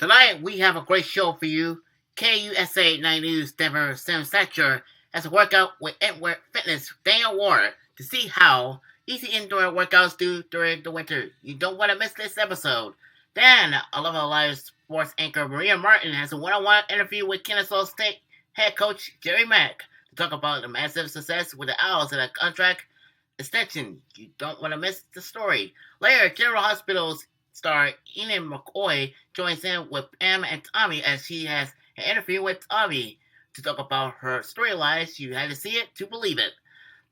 Tonight, we have a great show for you. KUSA 9 News Denver Samantha Schacher has a workout with Inward Fitness Daniel Ward to see how easy indoor workouts do during the winter. You don't want to miss this episode. Then, 11 Live sports anchor Maria Martin has a one-on-one interview with Kennesaw State head coach Jerry Mack to talk about the massive success with the Owls and a contract extension. You don't want to miss the story. Later, General Hospital's star Enid McCoy joins in with Pam and Tommy as she has an interview with Tommy to talk about her storylines. You had to see it to believe it.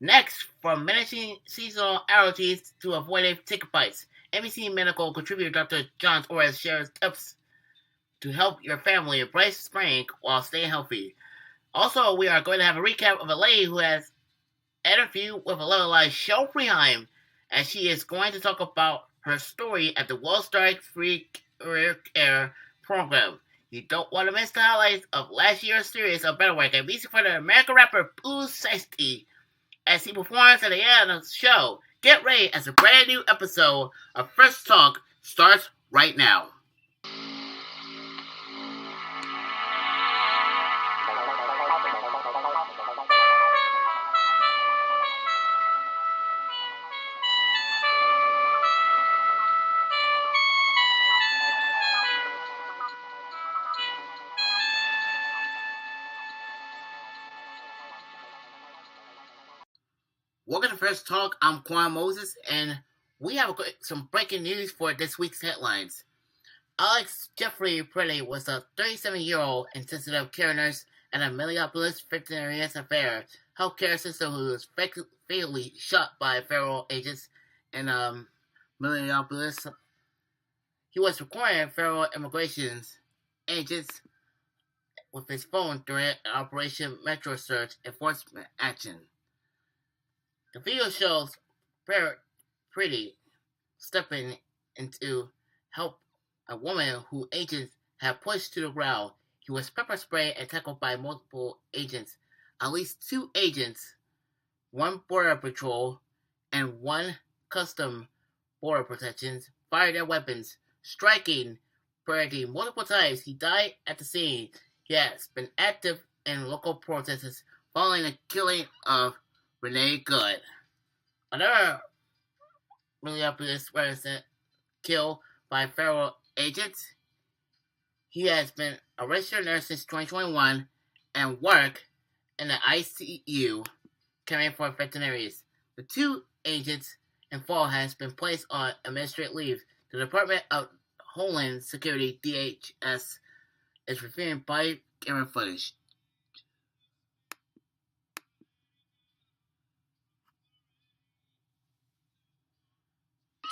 Next, from managing seasonal allergies to avoiding tick bites, NBC medical contributor Dr. John Torres shares tips to help your family embrace spring while staying healthy. Also, we are going to have a recap of a lady who has an interview with 11 Live Cheryl Preheim as she is going to talk about her story at the WellStar Free CareerCare Program. You don't want to miss the highlights of last year's series of Better Work and music for the American rapper Qwon as he performs at the end of the show. Get ready as a brand new episode of First Talk starts right now. Welcome to First Talk. I'm Qwon Moses, and we have some breaking news for this week's headlines. Alex Jeffrey Pretty was a 37-year-old intensive care nurse at a Minneapolis Veterinarians Affairs healthcare system who was fatally shot by federal agents in Minneapolis. He was recording federal immigration agents with his phone during Operation Metro Search enforcement action. The video shows Pretty stepping in to help a woman who agents had pushed to the ground. He was pepper sprayed and tackled by multiple agents. At least 2 agents, 1 border patrol, and 1 custom border protections fired their weapons, striking Pretty multiple times. He died at the scene. He has been active in local protests following the killing of Renee Good. Another Minneapolis resident killed by federal agents. He has been a registered nurse since 2021 and worked in the ICU caring for veterinarians. The 2 agents involved has been placed on administrative leave. The Department of Homeland Security (DHS) is reviewing body camera footage.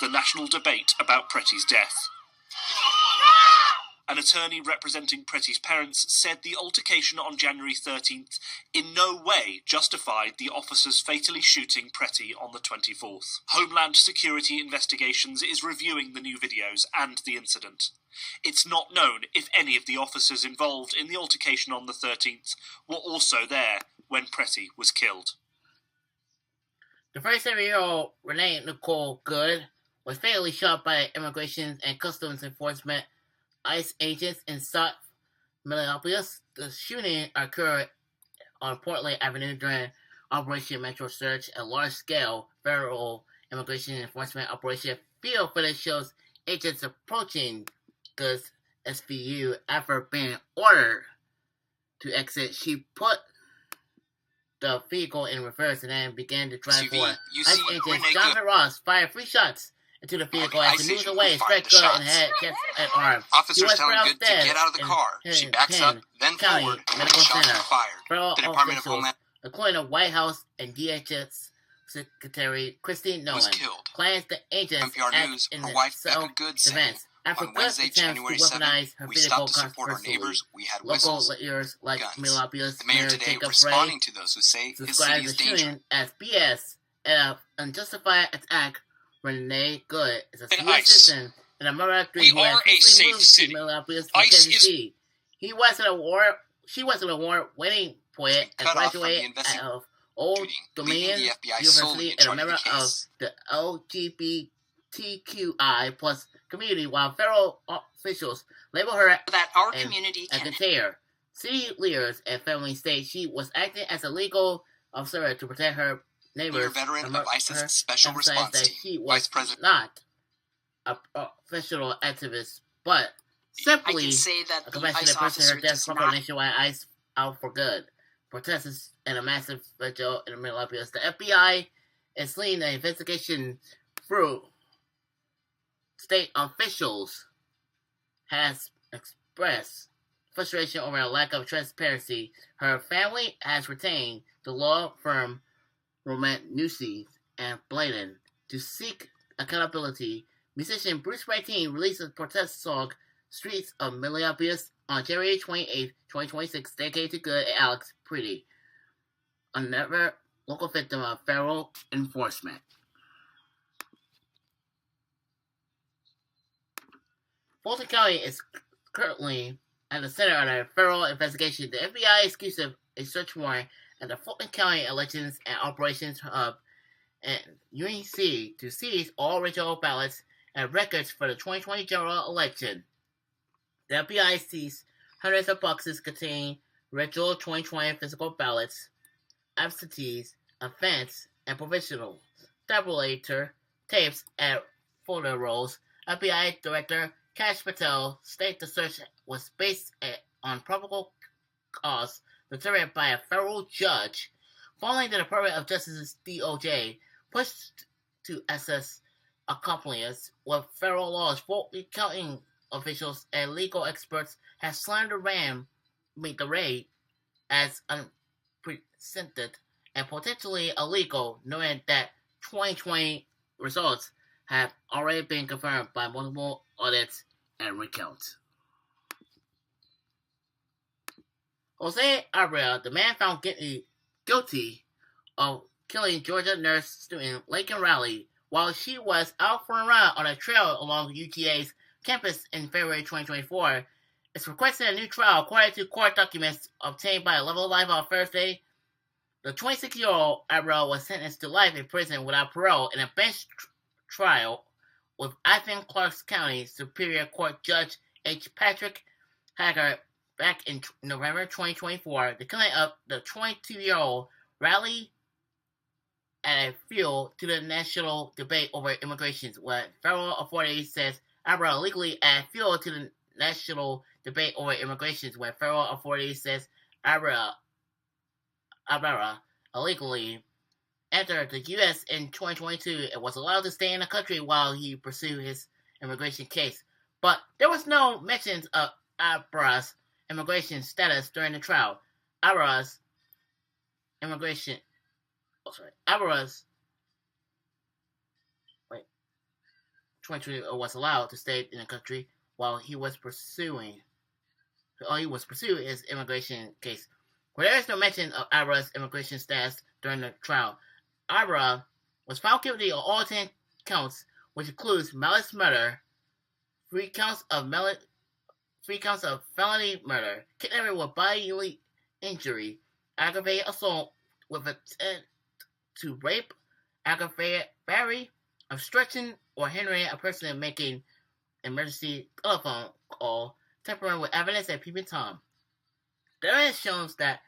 The national debate about Pretty's death. An attorney representing Pretty's parents said the altercation on January 13th in no way justified the officers fatally shooting Pretty on the 24th. Homeland Security Investigations is reviewing the new videos and the incident. It's not known if any of the officers involved in the altercation on the 13th were also there when Pretty was killed. The 37-year-old Renee Nicole Good was fatally shot by Immigration and Customs Enforcement ICE agents in South Minneapolis. The shooting occurred on Portland Avenue during Operation Metro Search, a large-scale federal immigration enforcement operation. Video footage shows agents approaching the SVU after being ordered to exit. She put the vehicle in reverse and then began to drive forward. ICE agent Jonathan Ross fired 3 shots into the vehicle as he moved away, struck Good in the head, chest, and arm. Officers telling Good to get out of the car. She backs up, then forward, and shots are fired. The Department of Homeland, according to White House and DHS Secretary Christine Nolan, claims the agents act in the self-defense. After Good attempts to weaponize her physical controversially, local leaders like Minneapolis Mayor Jacob Frey described the shooting as BS and an unjustified attack. Renee Good is a senior citizen in a murder who has recently moved to Minneapolis, Tennessee. She was an award-winning poet and graduated of Old Dominion University and a member of the LGBTQI plus community, while federal officials label her that our community a container. City leaders and family state she was acting as a legal officer to protect her neighbors. Veteran of ISIS Special Response Team, she was Vice President. not a professional activist, but simply I can say that a compassionate person. Her death brought nationwide ICE out for good. Protesters in a massive vigil in Minneapolis. The FBI is leading the investigation through state officials has expressed frustration over a lack of transparency. Her family has retained the law firm Romanowski and Bladen to seek accountability. Musician Bruce Springsteen released a protest song, Streets of Minneapolis, on January 28, 2026, dedicated to Good and Alex Pretty, another local victim of federal enforcement. Fulton County is currently at the center of a federal investigation. The FBI is accused a search warrant at the Fulton County Elections and Operations Hub and UNC to seize all original ballots and records for the 2020 general election. The FBI seized hundreds of boxes containing original 2020 physical ballots, absentees, advance, and provisional tabulator tapes and folder rolls. FBI Director Kash Patel stated the search was based on probable cause determined by a federal judge, following the Department of Justice's DOJ push to assess accomplices with federal laws. Fulton County officials and legal experts have slammed the raid as unprecedented and potentially illegal, knowing that 2020 results have already been confirmed by multiple audits and recounts. Jose Abreu, the man found guilty of killing Georgia nurse student Laken Riley while she was out for a run on a trail along UTA's campus in February 2024, is requesting a new trial according to court documents obtained by a level life on Thursday. The 26-year-old Abreu was sentenced to life in prison without parole in a bench trial with Ivan Clark County Superior Court Judge H. Patrick Hager back in November 2024. The killing of the 22-year-old rally added fuel to the national debate over immigration, when federal authorities says Abreu illegally added fuel to the national debate over immigration, when federal authorities says Abreu illegally entered the U.S. in 2022 and was allowed to stay in the country while he pursued his immigration case. But there was no mention of Abreu's immigration status during the trial. Abreu's was allowed to stay in the country while he was pursuing his immigration case. But there is no mention of Abreu's immigration status during the trial. Abreu was found guilty of all 10 counts, which includes malice murder, 3 counts of felony murder, kidnapping with bodily injury, aggravated assault with intent to rape, aggravated battery, obstruction or hindering a person making emergency telephone call, tampering with evidence, and peeping Tom. The evidence shows that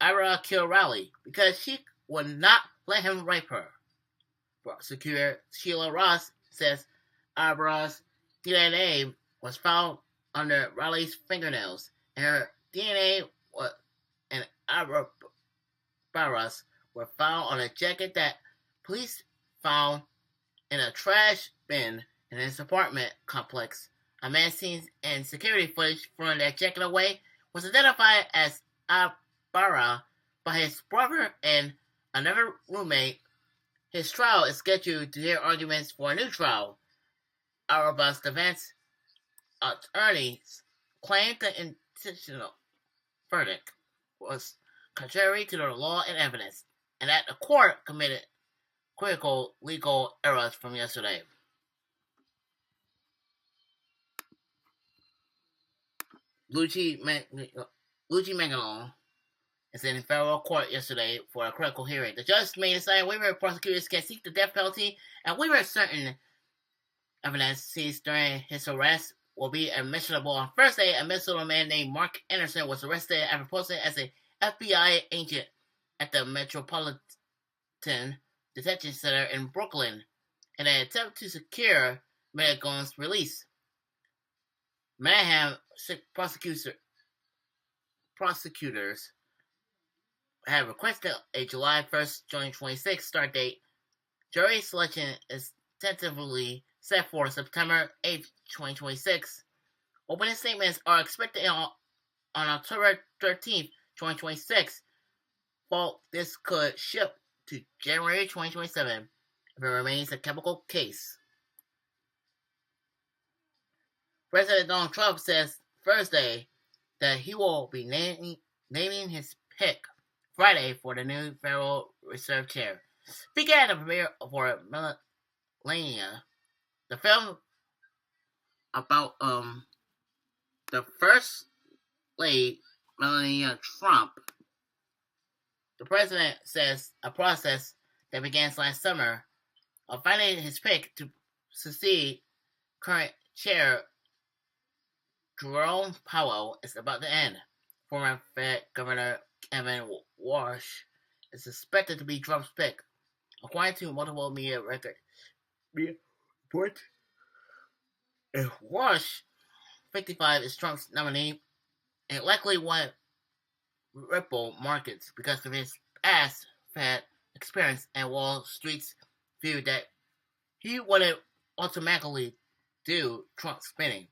Abreu killed Riley because she would not let him rape her. Prosecutor Sheila Ross says Abreu's DNA was found under Riley's fingernails, and her DNA and Abreu's were found on a jacket that police found in a trash bin in his apartment complex. A man seen in security footage throwing that jacket away was identified as Abreu by his brother and another roommate. His trial is scheduled to hear arguments for a new trial. Abreu's defense attorneys claimed the intentional verdict was contrary to the law and evidence, and that the court committed critical legal errors from yesterday. Luigi Mangalone is in federal court yesterday for a critical hearing. The judge may decide whether prosecutors can seek the death penalty and whether certain Evidence seized during his arrest will be admissible on Thursday. A Minnesota man named Mark Anderson was arrested after posing as a FBI agent at the Metropolitan Detention Center in Brooklyn in an attempt to secure Managon's release. Manhattan prosecutors have requested a July 1st, 2026 start date. Jury selection is tentatively set for September 8th, 2026. Opening statements are expected on October 13th, 2026. But this could shift to January 2027 if it remains a chemical case. President Donald Trump says Thursday that he will be naming his pick Friday for the new Federal Reserve Chair. Began the premiere for Melania, the film about the first lady, Melania Trump. The president says a process that began last summer of finding his pick to succeed current chair Jerome Powell is about to end. Former Fed Governor Kevin Warsh is suspected to be Trump's pick, according to multiple media reports. If Warsh, 55, is Trump's nominee, and likely won't ripple markets because of his past Fed experience and Wall Street's view that he wouldn't automatically do Trump's bidding.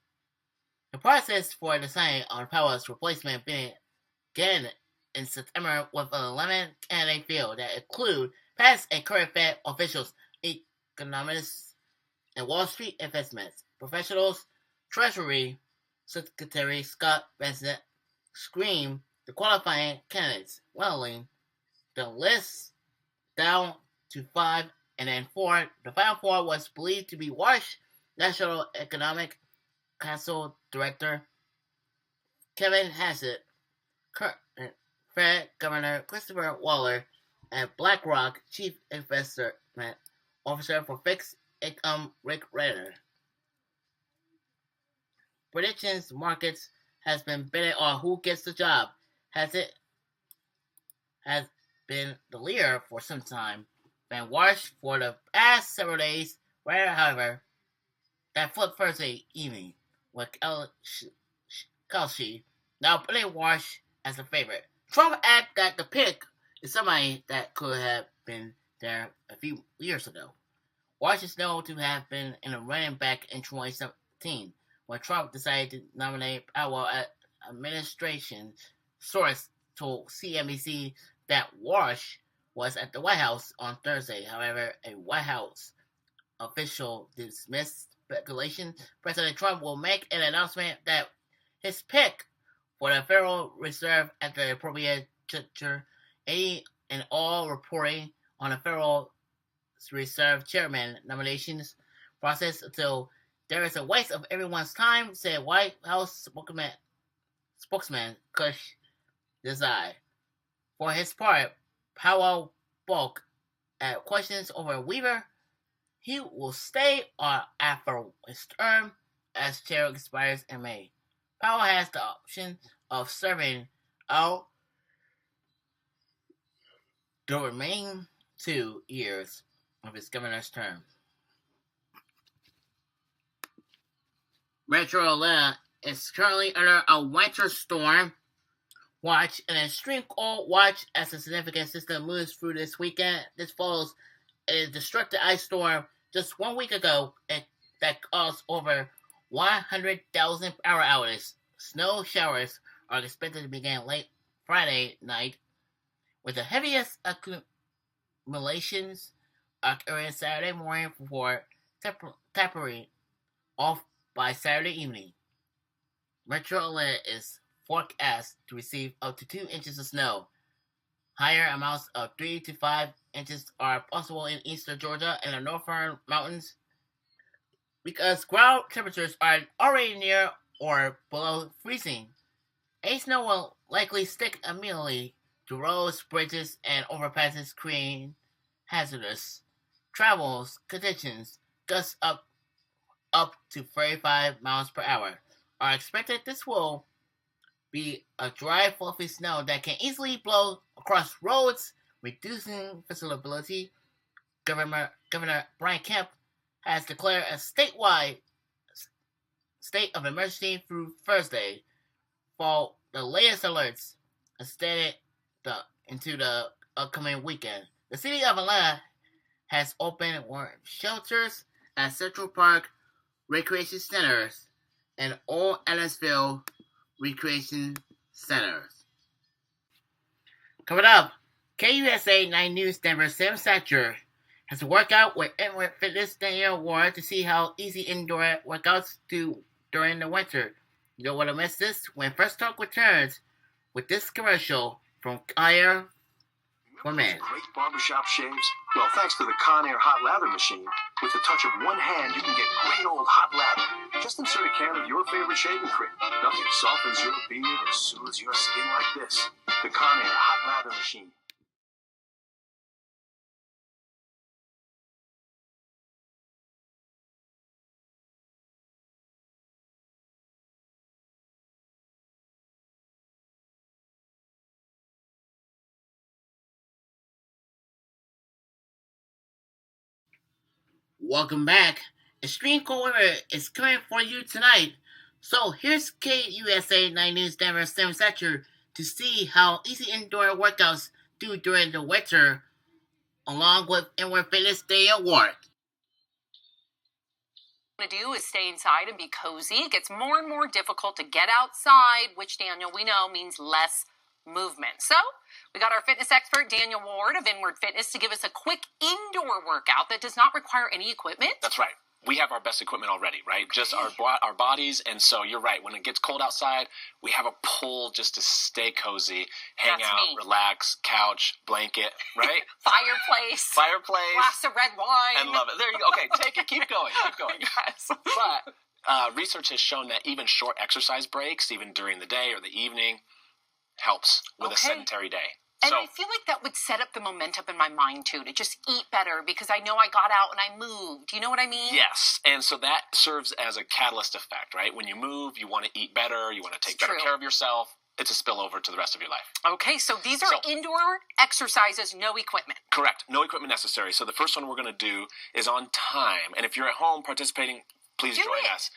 The process for deciding on Powell's replacement began in September with an 11-candidate field that include past and current Fed officials, economists, and Wall Street investments professionals. Treasury Secretary Scott Bessent screened the qualifying candidates, whittling the list down to 5 and then 4. The final 4 was believed to be Warsh, National Economic Council Director Kevin Hassett, current Fed Governor Christopher Waller, and BlackRock Chief Investment Officer for Fixed Income Rick Rader. Predictions markets has been betting on who gets the job. Hassett has been the leader for some time. Been Warsh for the past several days. Rader, however, that flipped Thursday evening with Kelsey now putting Warsh as a favorite. Trump added that the pick is somebody that could have been there a few years ago. Warsh is known to have been in a running back in 2017 when Trump decided to nominate Powell as administration. Source told CNBC that Warsh was at the White House on Thursday. However, a White House official dismissed speculation. President Trump will make an announcement that his pick for the Federal Reserve at the appropriate juncture, aiding in all reporting on the Federal Reserve Chairman nominations process until there is a waste of everyone's time, said White House spokesman Kush Desai. For his part, Powell spoke at questions over Weaver. He will stay on after his term as chair expires in May. Powell has the option of serving out the remaining 2 years of his governor's term. Metro Atlanta is currently under a winter storm watch and an extreme cold watch as a significant system moves through this weekend. This follows a destructive ice storm just 1 week ago that caused over 100,000 power outages. Snow showers are expected to begin late Friday night, with the heaviest accumulations occurring Saturday morning before tapering off by Saturday evening. Metro Atlanta is forecast to receive up to 2 inches of snow. Higher amounts of 3 to 5 inches are possible in eastern Georgia and the northern mountains because ground temperatures are already near or below freezing. Snow will likely stick immediately to roads, bridges, and overpasses, creating hazardous travel conditions. Gusts up up to 35 miles per hour are expected. This will be a dry, fluffy snow that can easily blow across roads, reducing visibility. Governor Brian Kemp has declared a statewide state of emergency through Thursday for the latest alerts extended into the upcoming weekend. The city of Atlanta has opened shelters at Central Park Recreation Centers and all Ellisville Recreation Centers. Coming up, KUSA 9 News Denver Samantha Schacher has a workout with Inward Fitness Daniel Ward to see how easy indoor workouts do during the winter. You don't want to miss this when First Talk returns with this commercial from Air for Men. Great barbershop shaves? Well, thanks to the Conair Hot Lather machine, with the touch of one hand, you can get great old hot lather. Just insert a can of your favorite shaving cream. Nothing softens your beard or soothes your skin like this. The Conair Hot Lather machine. Welcome back. Extreme cold weather is coming for you tonight. So here's KUSA 9 News Denver Samantha Schacher to see how easy indoor workouts do during the winter, along with Inward Fitness Day Award. To do is stay inside and be cozy. It gets more and more difficult to get outside, which, Daniel, we know means less movement. So we got our fitness expert, Daniel Ward of Inward Fitness, to give us a quick indoor workout that does not require any equipment. That's right. We have our best equipment already, right? Just our bodies. And so you're right. When it gets cold outside, we have a pull just to stay cozy, hang out, relax, couch, blanket, right? Fireplace. Glass of red wine. And love it. There you go. Okay, take it. Keep going. Yes. But research has shown that even short exercise breaks, even during the day or the evening, helps with a sedentary day. And I feel like that would set up the momentum in my mind, too, to just eat better because I know I got out and I moved. You know what I mean? Yes. And so that serves as a catalyst effect, right? When you move, you want to eat better. You want to take better care of yourself. It's a spillover to the rest of your life. Okay, so these are indoor exercises, no equipment. Correct. No equipment necessary. So the first one we're going to do is on time. And if you're at home participating, please join us.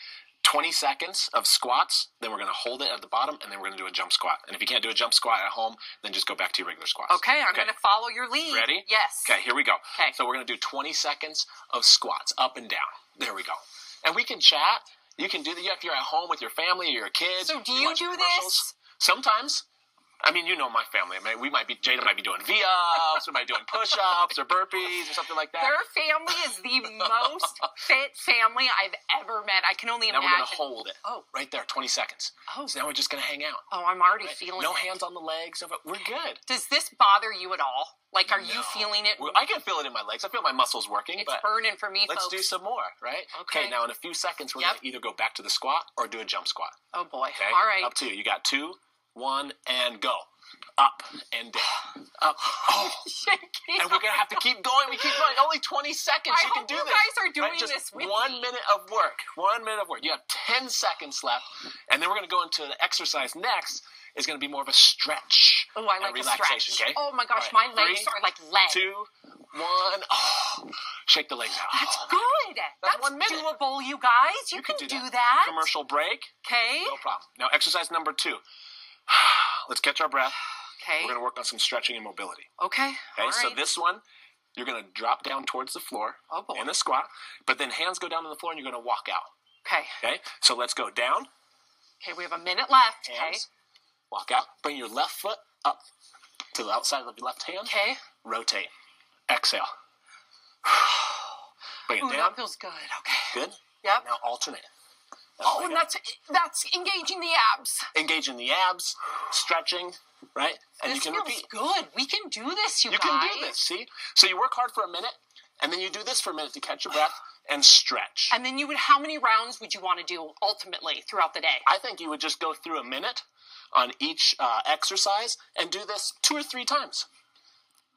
20 seconds of squats, then we're going to hold it at the bottom, and then we're going to do a jump squat. And if you can't do a jump squat at home, then just go back to your regular squats. Okay, I'm going to follow your lead. Ready? Yes. Okay, here we go. Okay. So we're going to do 20 seconds of squats, up and down. There we go. And we can chat. You can do that if you're at home with your family or your kids. So do you do this? Sometimes. I mean, you know my family. I mean, Jada might be doing V-ups, we might be doing push-ups or burpees or something like that. Their family is the most fit family I've ever met. I can only imagine. Now we're going to hold it. Oh. Right there, 20 seconds. Oh. So now we're just going to hang out. Oh, I'm already feeling it. No hands on the legs. We're good. Does this bother you at all? Like, are you feeling it? Well, I can feel it in my legs. I feel my muscles working. It's burning for me, let's folks. do some more, right? Okay. Now in a few seconds, we're going to either go back to the squat or do a jump squat. Oh, boy. Okay? All right. Up to you. You got 2, 1, and go. Up and down. Up. Oh. And we're going to have to keep going. We keep going. Only 20 seconds. You can do this. You guys are doing just this with 1 me. minute of work. 1 minute of work. You have 10 seconds left. And then we're going to go into the exercise next. Is going to be more of a stretch. Oh, I like relaxation, a stretch. Okay? Oh, my gosh. Right. My legs are like lead. 2, 1. Oh. Shake the legs out. That's good. That's 1 minute. Doable, you guys. You can do that. Commercial break. Okay. No problem. Now, exercise number 2. Let's catch our breath. Okay. We're going to work on some stretching and mobility. Okay. Okay, so this one, you're going to drop down towards the floor in a squat, but then hands go down to the floor and you're going to walk out. Okay, so let's go down. Okay, we have a minute left. Hands, walk out. Bring your left foot up to the outside of your left hand. Okay. Rotate. Exhale. Bring it down. That feels good. Okay. Good? Yep. Now alternate. And that's engaging the abs. Engaging the abs, stretching, right? And this you can feels repeat. good. We can do this, you guys. You can do this, see? So you work hard for a minute, and then you do this for a minute to catch your breath and stretch. And then how many rounds would you want to do ultimately throughout the day? I think you would just go through a minute on each exercise and do this 2 or 3 times.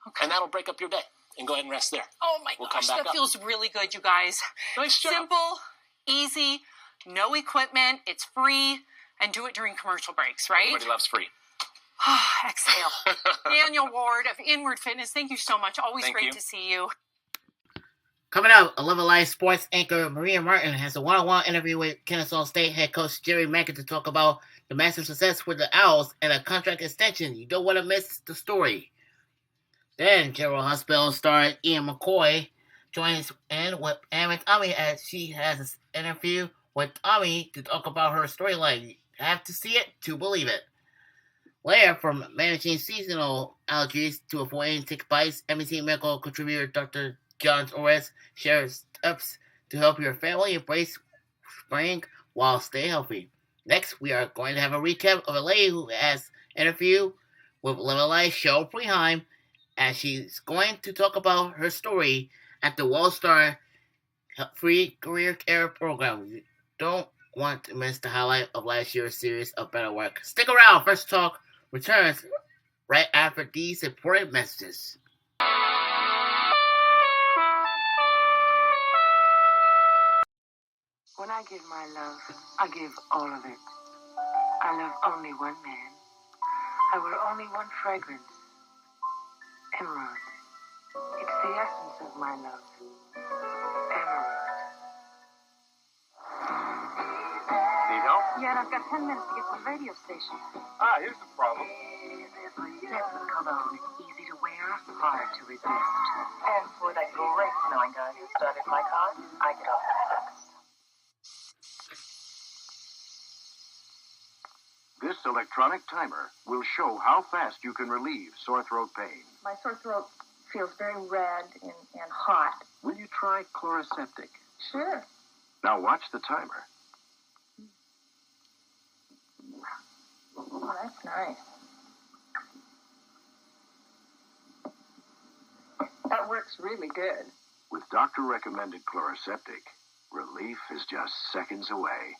Okay. And that'll break up your day. And go ahead and rest there. Oh my gosh, that feels really good, you guys. Nice job. Simple, Easy, no equipment, it's free, and do it during commercial breaks, right? Everybody loves free. Exhale. Daniel Ward of Inward Fitness, thank you so much. Always great to see you. Coming up, 11 Live sports anchor Maria Martin has a one-on-one interview with Kennesaw State head coach Jerry Mack to talk about the massive success with the Owls and a contract extension. You don't want to miss the story. Then, General Hospital star Ian McCoy joins in with Pam Tommy as she has an interview with Tommy to talk about her storyline. You have to see it to believe it. Later, from managing seasonal allergies to avoiding tick bites, NBC medical contributor Dr. John Torres shares tips to help your family embrace spring while stay healthy. Next, we are going to have a recap of a lady who has an interview with Lemonade Cheryl Preheim as she's going to talk about her story at the WellStar Free CareerCare Program. You don't want to miss the highlight of last year's series of better work. Stick around. First Talk returns right after these important messages. When I give my love, I give all of it. I love only one man. I wear only one fragrance. Emerald. It's the essence of my love. Emerald. Need help? Yeah, I've got 10 minutes to get to the radio station. Here's the problem. Jasmine cologne. Easy to wear, hard to resist. And for that great smelling guy who started my car, I get off the This electronic timer will show how fast you can relieve sore throat pain. My sore throat feels very red and hot. Will you try Chloraseptic? Sure. Now watch the timer. Oh, that's nice. That works really good. With doctor-recommended Chloraseptic, relief is just seconds away.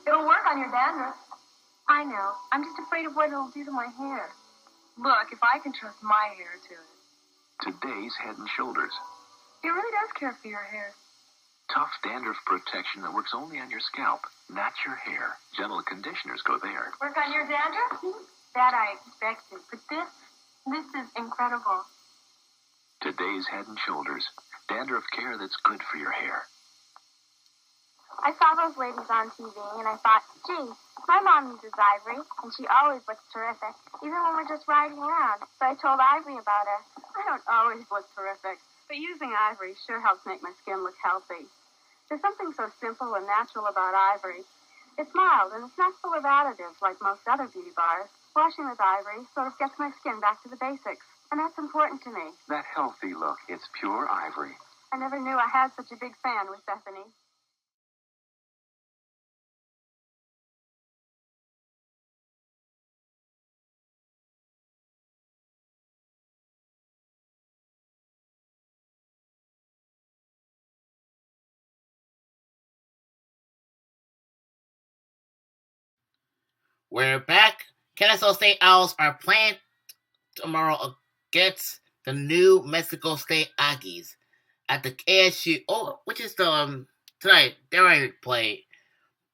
It'll work on your dandruff. I know. I'm just afraid of what it'll do to my hair. Look, if I can trust my hair to it. Today's Head & Shoulders. It really does care for your hair. Tough dandruff protection that works only on your scalp, not your hair. Gentle conditioners go there. Work on your dandruff? That I expected. But this is incredible. Today's Head & Shoulders. Dandruff care that's good for your hair. I saw those ladies on TV, and I thought, gee, my mom uses Ivory, and she always looks terrific, even when we're just riding around. So I told Ivory about her. I don't always look terrific, but using Ivory sure helps make my skin look healthy. There's something so simple and natural about Ivory. It's mild, and it's not full of additives like most other beauty bars. Washing with Ivory sort of gets my skin back to the basics, and that's important to me. That healthy look, it's pure Ivory. I never knew I had such a big fan with Bethany. We're back. Kennesaw State Owls are playing tomorrow against the New Mexico State Aggies at the KSU. Which is the tonight. They're ready to play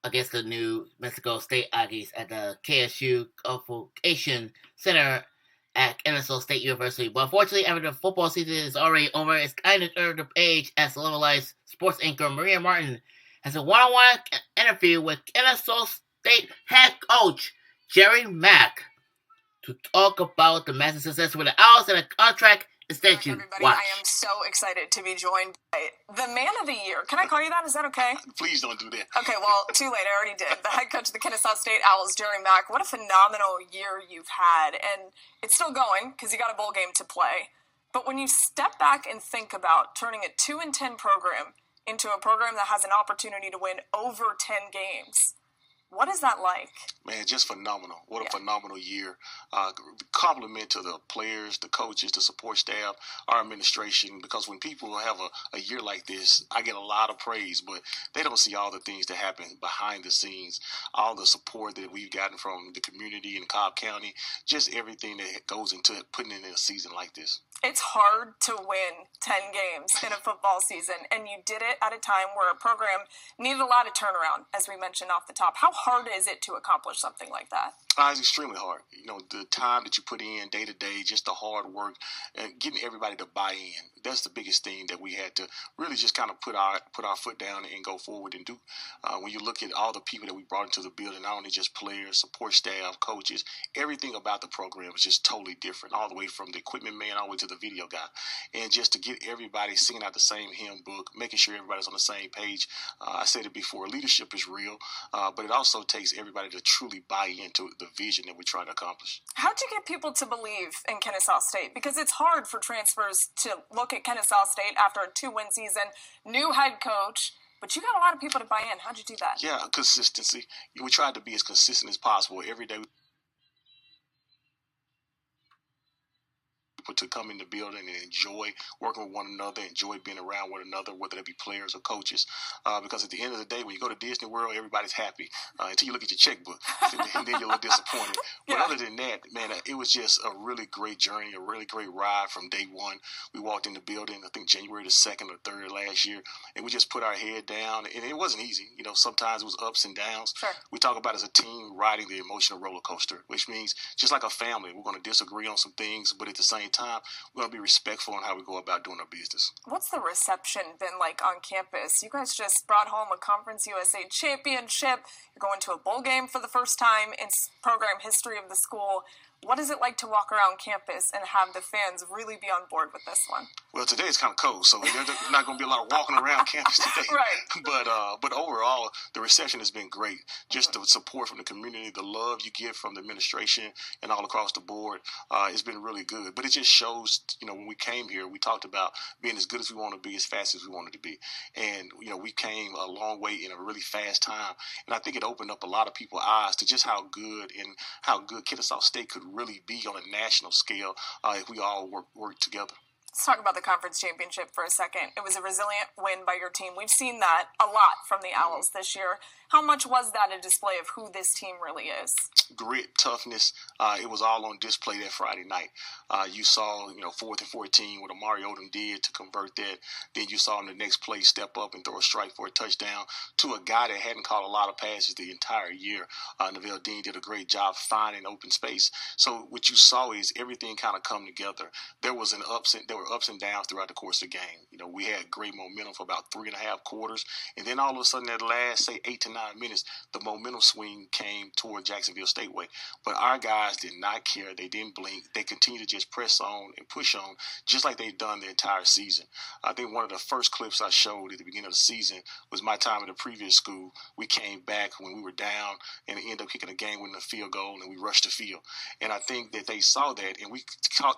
against the New Mexico State Aggies at the KSU Convocation Center at Kennesaw State University. But unfortunately, after the football season is already over, it's kind of turned the page as Level Life sports anchor Maria Martin has a one-on-one interview with Kennesaw State head coach Jerry Mack to talk about the massive success with the Owls and a contract extension. Everybody, Watch. I am so excited to be joined by the man of the year. Can I call you that? Is that okay? Please don't do that. Okay, well, too late. I already did. The head coach of the Kennesaw State Owls, Jerry Mack. What a phenomenal year you've had. And it's still going because you got a bowl game to play. But when you step back and think about turning a 2-10 program into a program that has an opportunity to win over 10 games, What is that like? Man, just phenomenal. What a phenomenal year. Compliment to the players, the coaches, the support staff, our administration, because when people have a year like this, I get a lot of praise, but they don't see all the things that happen behind the scenes, all the support that we've gotten from the community in Cobb County, just everything that goes into putting in a season like this. It's hard to win 10 games in a football season, and you did it at a time where a program needed a lot of turnaround, as we mentioned off the top. How hard is it to accomplish something like that? It's extremely hard. The time that you put in day to day, just the hard work, and getting everybody to buy in. That's the biggest thing that we had to really just kind of put our foot down and go forward and do. When you look at all the people that we brought into the building, not only just players, support staff, coaches, everything about the program is just totally different, all the way from the equipment man all the way to the video guy. And just to get everybody singing out the same hymn book, making sure everybody's on the same page. I said it before, leadership is real, but it also takes everybody to truly buy into the vision that we're trying to accomplish. How'd you get people to believe in Kennesaw State? Because it's hard for transfers to look at Kennesaw State after a 2-win season, new head coach, but you got a lot of people to buy in. How'd you do that? Yeah, consistency. We tried to be as consistent as possible every day. To come in the building and enjoy working with one another, enjoy being around one another, whether they be players or coaches. Because at the end of the day, when you go to Disney World, everybody's happy until you look at your checkbook, and then you're a little disappointed. But other than that, man, it was just a really great journey, a really great ride from day one. We walked in the building, I think January the 2nd or 3rd last year, and we just put our head down, and it wasn't easy. Sometimes it was ups and downs. Sure. We talk about as a team riding the emotional roller coaster, which means just like a family, we're going to disagree on some things, but at the same time, we're going to be respectful in how we go about doing our business. What's the reception been like on campus? You guys just brought home a Conference USA championship. You're going to a bowl game for the first time in program history of the school. What is it like to walk around campus and have the fans really be on board with this one? Well, today it's kind of cold, so there's not going to be a lot of walking around campus today. Right. But overall, the reception has been great. Just the support from the community, the love you get from the administration and all across the board, it's been really good. But it just shows, when we came here, we talked about being as good as we want to be, as fast as we wanted to be. And, we came a long way in a really fast time. And I think it opened up a lot of people's eyes to just how good Kennesaw State could really be on a national scale if we all work together. Let's talk about the conference championship for a second. It was a resilient win by your team. We've seen that a lot from the Owls this year. How much was that a display of who this team really is? Grit, toughness. It was all on display that Friday night. You saw, 4th and 14, what Amari Odom did to convert that. Then you saw him the next play step up and throw a strike for a touchdown to a guy that hadn't caught a lot of passes the entire year. Neville Dean did a great job finding open space. So what you saw is everything kind of come together. There were ups and downs throughout the course of the game. We had great momentum for about 3.5 quarters, and then all of a sudden, that last, say, 8 to 9 minutes, the momentum swing came toward Jacksonville Stateway. But our guys did not care. They didn't blink. They continued to just press on and push on, just like they've done the entire season. I think one of the first clips I showed at the beginning of the season was my time at the previous school. We came back when we were down and ended up kicking a game-winning field goal, and we rushed the field. And I think that they saw that, and we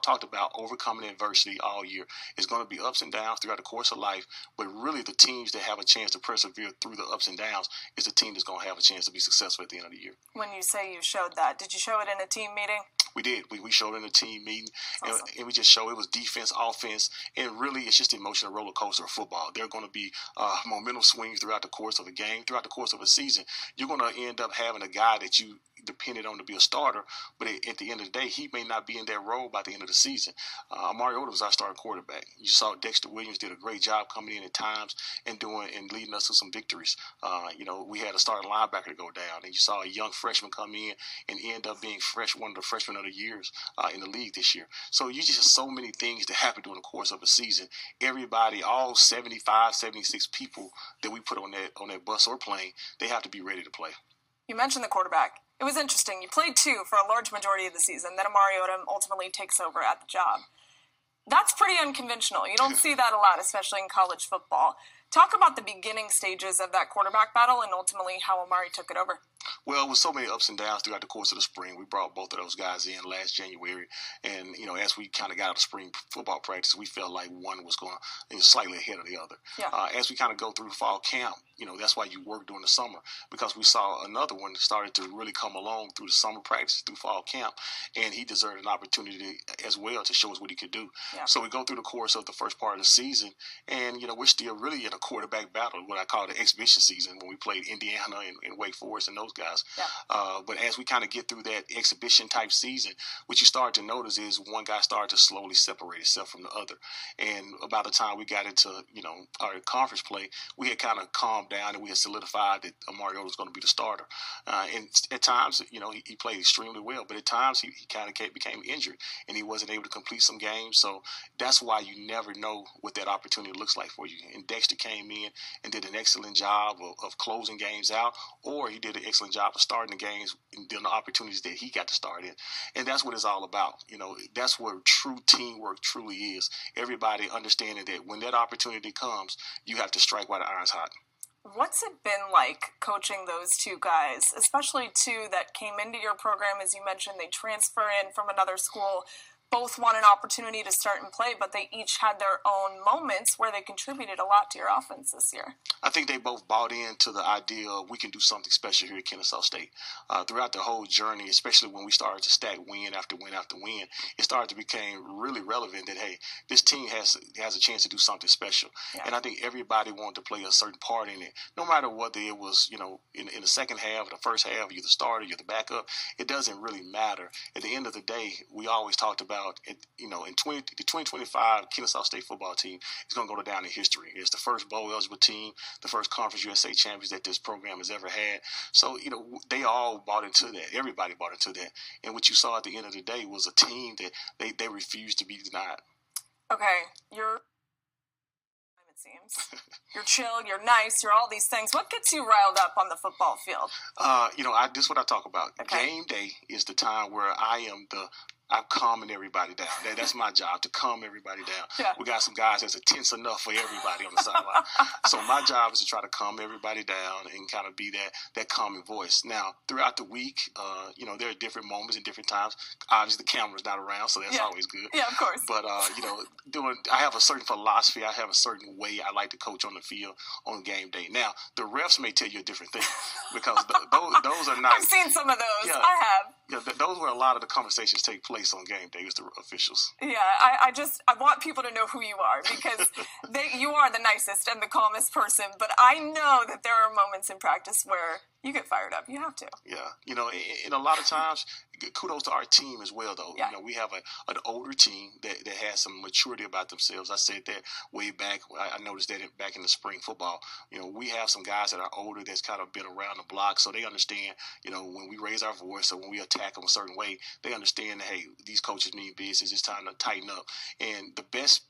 talked about overcoming adversity all year. It's going to be ups and downs throughout the course of life, but really the teams that have a chance to persevere through the ups and downs is the team that's going to have a chance to be successful at the end of the year. When you say you showed that, did you show it in a team meeting? We did. We showed it in a team meeting, awesome. and we just showed it was defense, offense, and really it's just the emotional roller coaster of football. There are going to be momentum swings throughout the course of a game, throughout the course of a season. You're going to end up having a guy that you depended on to be a starter, but at the end of the day, he may not be in that role by the end of the season. Amari Odom was our starting quarterback. You saw Dexter Williams did a great job coming in at times and leading us to some victories. We had a starting linebacker to go down, and you saw a young freshman come in and end up being one of the freshmen of the years in the league this year. So you just so many things that happen during the course of a season. Everybody, all 75, 76 people that we put on that bus or plane, they have to be ready to play. You mentioned the quarterback. It was interesting. You played 2 for a large majority of the season. Then Amari Odom ultimately takes over at the job. That's pretty unconventional. You don't see that a lot, especially in college football. Talk about the beginning stages of that quarterback battle and ultimately how Amari took it over. Well, with so many ups and downs throughout the course of the spring, we brought both of those guys in last January. And, as we kind of got out of spring football practice, we felt like one was going slightly ahead of the other. Yeah. As we kind of go through fall camp, that's why you work during the summer, because we saw another one that started to really come along through the summer practice, through fall camp, and he deserved an opportunity as well to show us what he could do. Yeah. So we go through the course of the first part of the season, and, we're still really in a quarterback battle, what I call the exhibition season, when we played Indiana and Wake Forest and those guys. Yeah. But as we kind of get through that exhibition type season, what you start to notice is one guy started to slowly separate himself from the other. And about the time we got into, our conference play, we had kind of calmed down and we had solidified that Mario was going to be the starter. And at times, he played extremely well, but at times he kind of became injured and he wasn't able to complete some games. So that's why you never know what that opportunity looks like for you. And Dexter came in and did an excellent job of closing games out, or he did an excellent job of starting the games and doing the opportunities that he got to start in. And that's what it's all about. That's what true teamwork truly is. Everybody understanding that when that opportunity comes, you have to strike while the iron's hot. What's it been like coaching those two guys, especially two that came into your program, as you mentioned, they transfer in from another school, both want an opportunity to start and play, but they each had their own moments where they contributed a lot to your offense this year? I think they both bought into the idea of we can do something special here at Kennesaw State. Throughout the whole journey, especially when we started to stack win after win after win, it started to become really relevant that, hey, this team has a chance to do something special. Yeah. And I think everybody wanted to play a certain part in it, no matter whether it was, in the second half or the first half, you're the starter, you're the backup. It doesn't really matter. At the end of the day, we always talked about, in the 2025 Kennesaw State football team is going to go down in history. It's the first bowl eligible team, the first Conference USA champions that this program has ever had. So, they all bought into that. Everybody bought into that. And what you saw at the end of the day was a team that they refused to be denied. Okay, it seems. You're chill, you're nice, you're all these things. What gets you riled up on the football field? This is what I talk about. Okay. Game day is the time where I'm calming everybody down. That's my job, to calm everybody down. Yeah. We got some guys that's tense enough for everybody on the sideline. So my job is to try to calm everybody down and kind of be that calming voice. Now, throughout the week, there are different moments and different times. Obviously, the camera's not around, so that's always good. Yeah, of course. But, I have a certain philosophy. I have a certain way I like to coach on the field on game day. Now, the refs may tell you a different thing because those are nice. I've seen some of those. Yeah. I have. Yeah, those where a lot of the conversations take place on game day is the officials. Yeah, I want people to know who you are because you are the nicest and the calmest person, but I know that there are moments in practice where you get fired up. You have to. Yeah. And a lot of times, kudos to our team as well, though. Yeah. We have an older team that has some maturity about themselves. I said that way back. I noticed that back in the spring football. We have some guys that are older that's kind of been around the block, so they understand, when we raise our voice or when we attack them a certain way, they understand that, hey, these coaches mean business. It's time to tighten up. And the best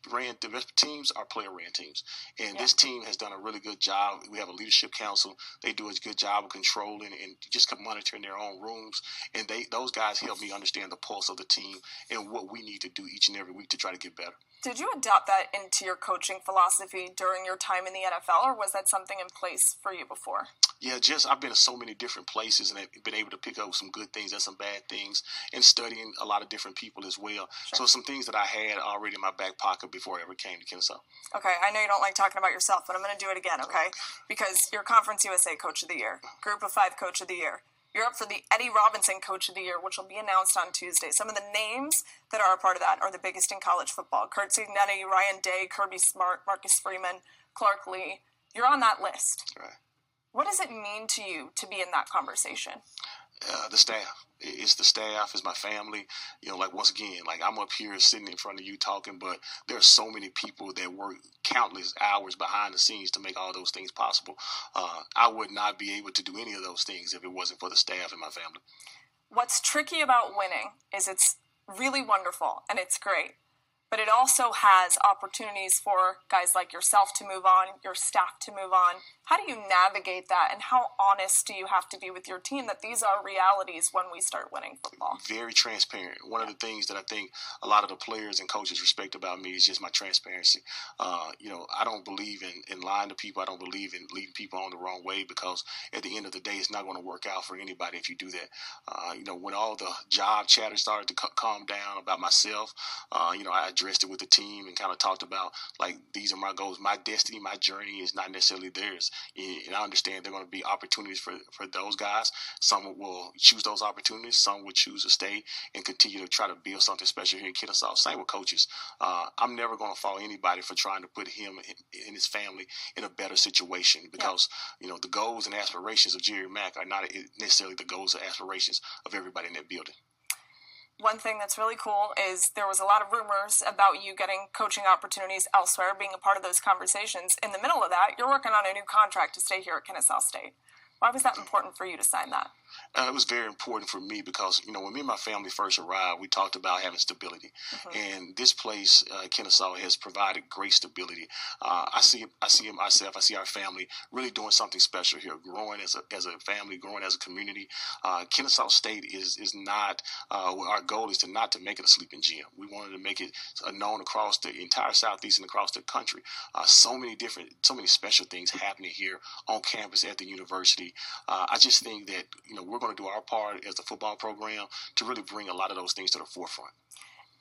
teams are player-ran teams. And this team has done a really good job. We have a leadership council. They do a good job of controlling and just monitoring their own rooms. And those guys help me understand the pulse of the team and what we need to do each and every week to try to get better. Did you adopt that into your coaching philosophy during your time in the NFL, or was that something in place for you before? Yeah, I've been to so many different places and I've been able to pick up some good things and some bad things and studying a lot of different people as well. Sure. So some things that I had already in my back pocket before I ever came to Kennesaw. Okay, I know you don't like talking about yourself, but I'm going to do it again, okay? Because you're Conference USA Coach of the Year, Group of 5 Coach of the Year. You're up for the Eddie Robinson Coach of the Year, which will be announced on Tuesday. Some of the names that are a part of that are the biggest in college football. Kurt Cignetti, Ryan Day, Kirby Smart, Marcus Freeman, Clark Lee. You're on that list. Right. What does it mean to you to be in that conversation? The staff. It's the staff. It's my family. Once again, I'm up here sitting in front of you talking, but there are so many people that work countless hours behind the scenes to make all those things possible. I would not be able to do any of those things if it wasn't for the staff and my family. What's tricky about winning is it's really wonderful and it's great, but it also has opportunities for guys like yourself to move on, your staff to move on. How do you navigate that, and how honest do you have to be with your team that these are realities when we start winning football? Very transparent. One of the things that I think a lot of the players and coaches respect about me is just my transparency. I don't believe in lying to people. I don't believe in leading people on the wrong way, because at the end of the day, it's not going to work out for anybody if you do that. When all the job chatter started to calm down about myself, I addressed it with the team and kind of talked about, like, these are my goals. My destiny, my journey is not necessarily theirs. And I understand there are going to be opportunities for those guys. Some will choose those opportunities. Some will choose to stay and continue to try to build something special here in Kennesaw. Same with coaches. I'm never going to fault anybody for trying to put him and his family in a better situation, because, the goals and aspirations of Jerry Mack are not necessarily the goals and aspirations of everybody in that building. One thing that's really cool is there was a lot of rumors about you getting coaching opportunities elsewhere, being a part of those conversations. In the middle of that, you're working on a new contract to stay here at Kennesaw State. Why was that important for you to sign that? It was very important for me because, when me and my family first arrived, we talked about having stability. And this place, Kennesaw, has provided great stability. I see myself, I see our family really doing something special here, growing as a family, growing as a community. Kennesaw State is not, our goal is to make it a sleeping gym. We wanted to make it known across the entire Southeast and across the country. So many special things happening here on campus at the university. I just think that, we're going to do our part as a football program to really bring a lot of those things to the forefront.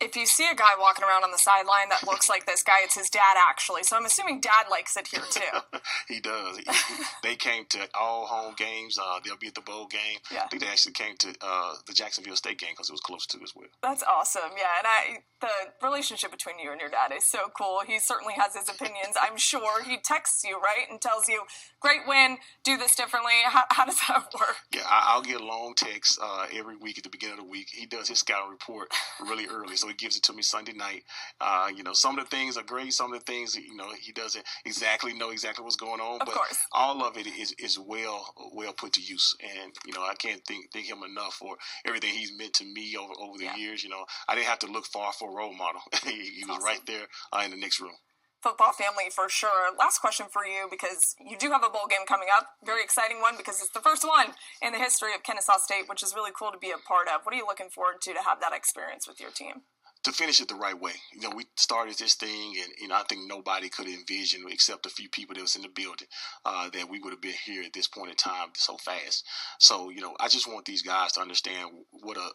If you see a guy walking around on the sideline that looks like this guy, it's his dad, actually. So I'm assuming Dad likes it here, too. He does. They came to all home games. They'll be at the bowl game. Yeah. I think they actually came to the Jacksonville State game because it was close to as well. That's awesome. Yeah, and the relationship between you and your dad is so cool. He certainly has his opinions, I'm sure. He texts you, right, and tells you, great win, do this differently. How does that work? Yeah, I'll get a long text every week at the beginning of the week. He does his scouting report really early, so he gives it to me Sunday night. Some of the things are great. Some of the things, he doesn't exactly know what's going on. But all of it is well put to use. And, I can't thank him enough for everything he's meant to me over the years. I didn't have to look far for a role model. He was right there in the next room. Football family for sure. Last question for you, because you do have a bowl game coming up. Very exciting one because it's the first one in the history of Kennesaw State, which is really cool to be a part of. What are you looking forward to have that experience with your team? To finish it the right way. We started this thing, and I think nobody could envision, except a few people that was in the building, that we would have been here at this point in time so fast. So, I just want these guys to understand what a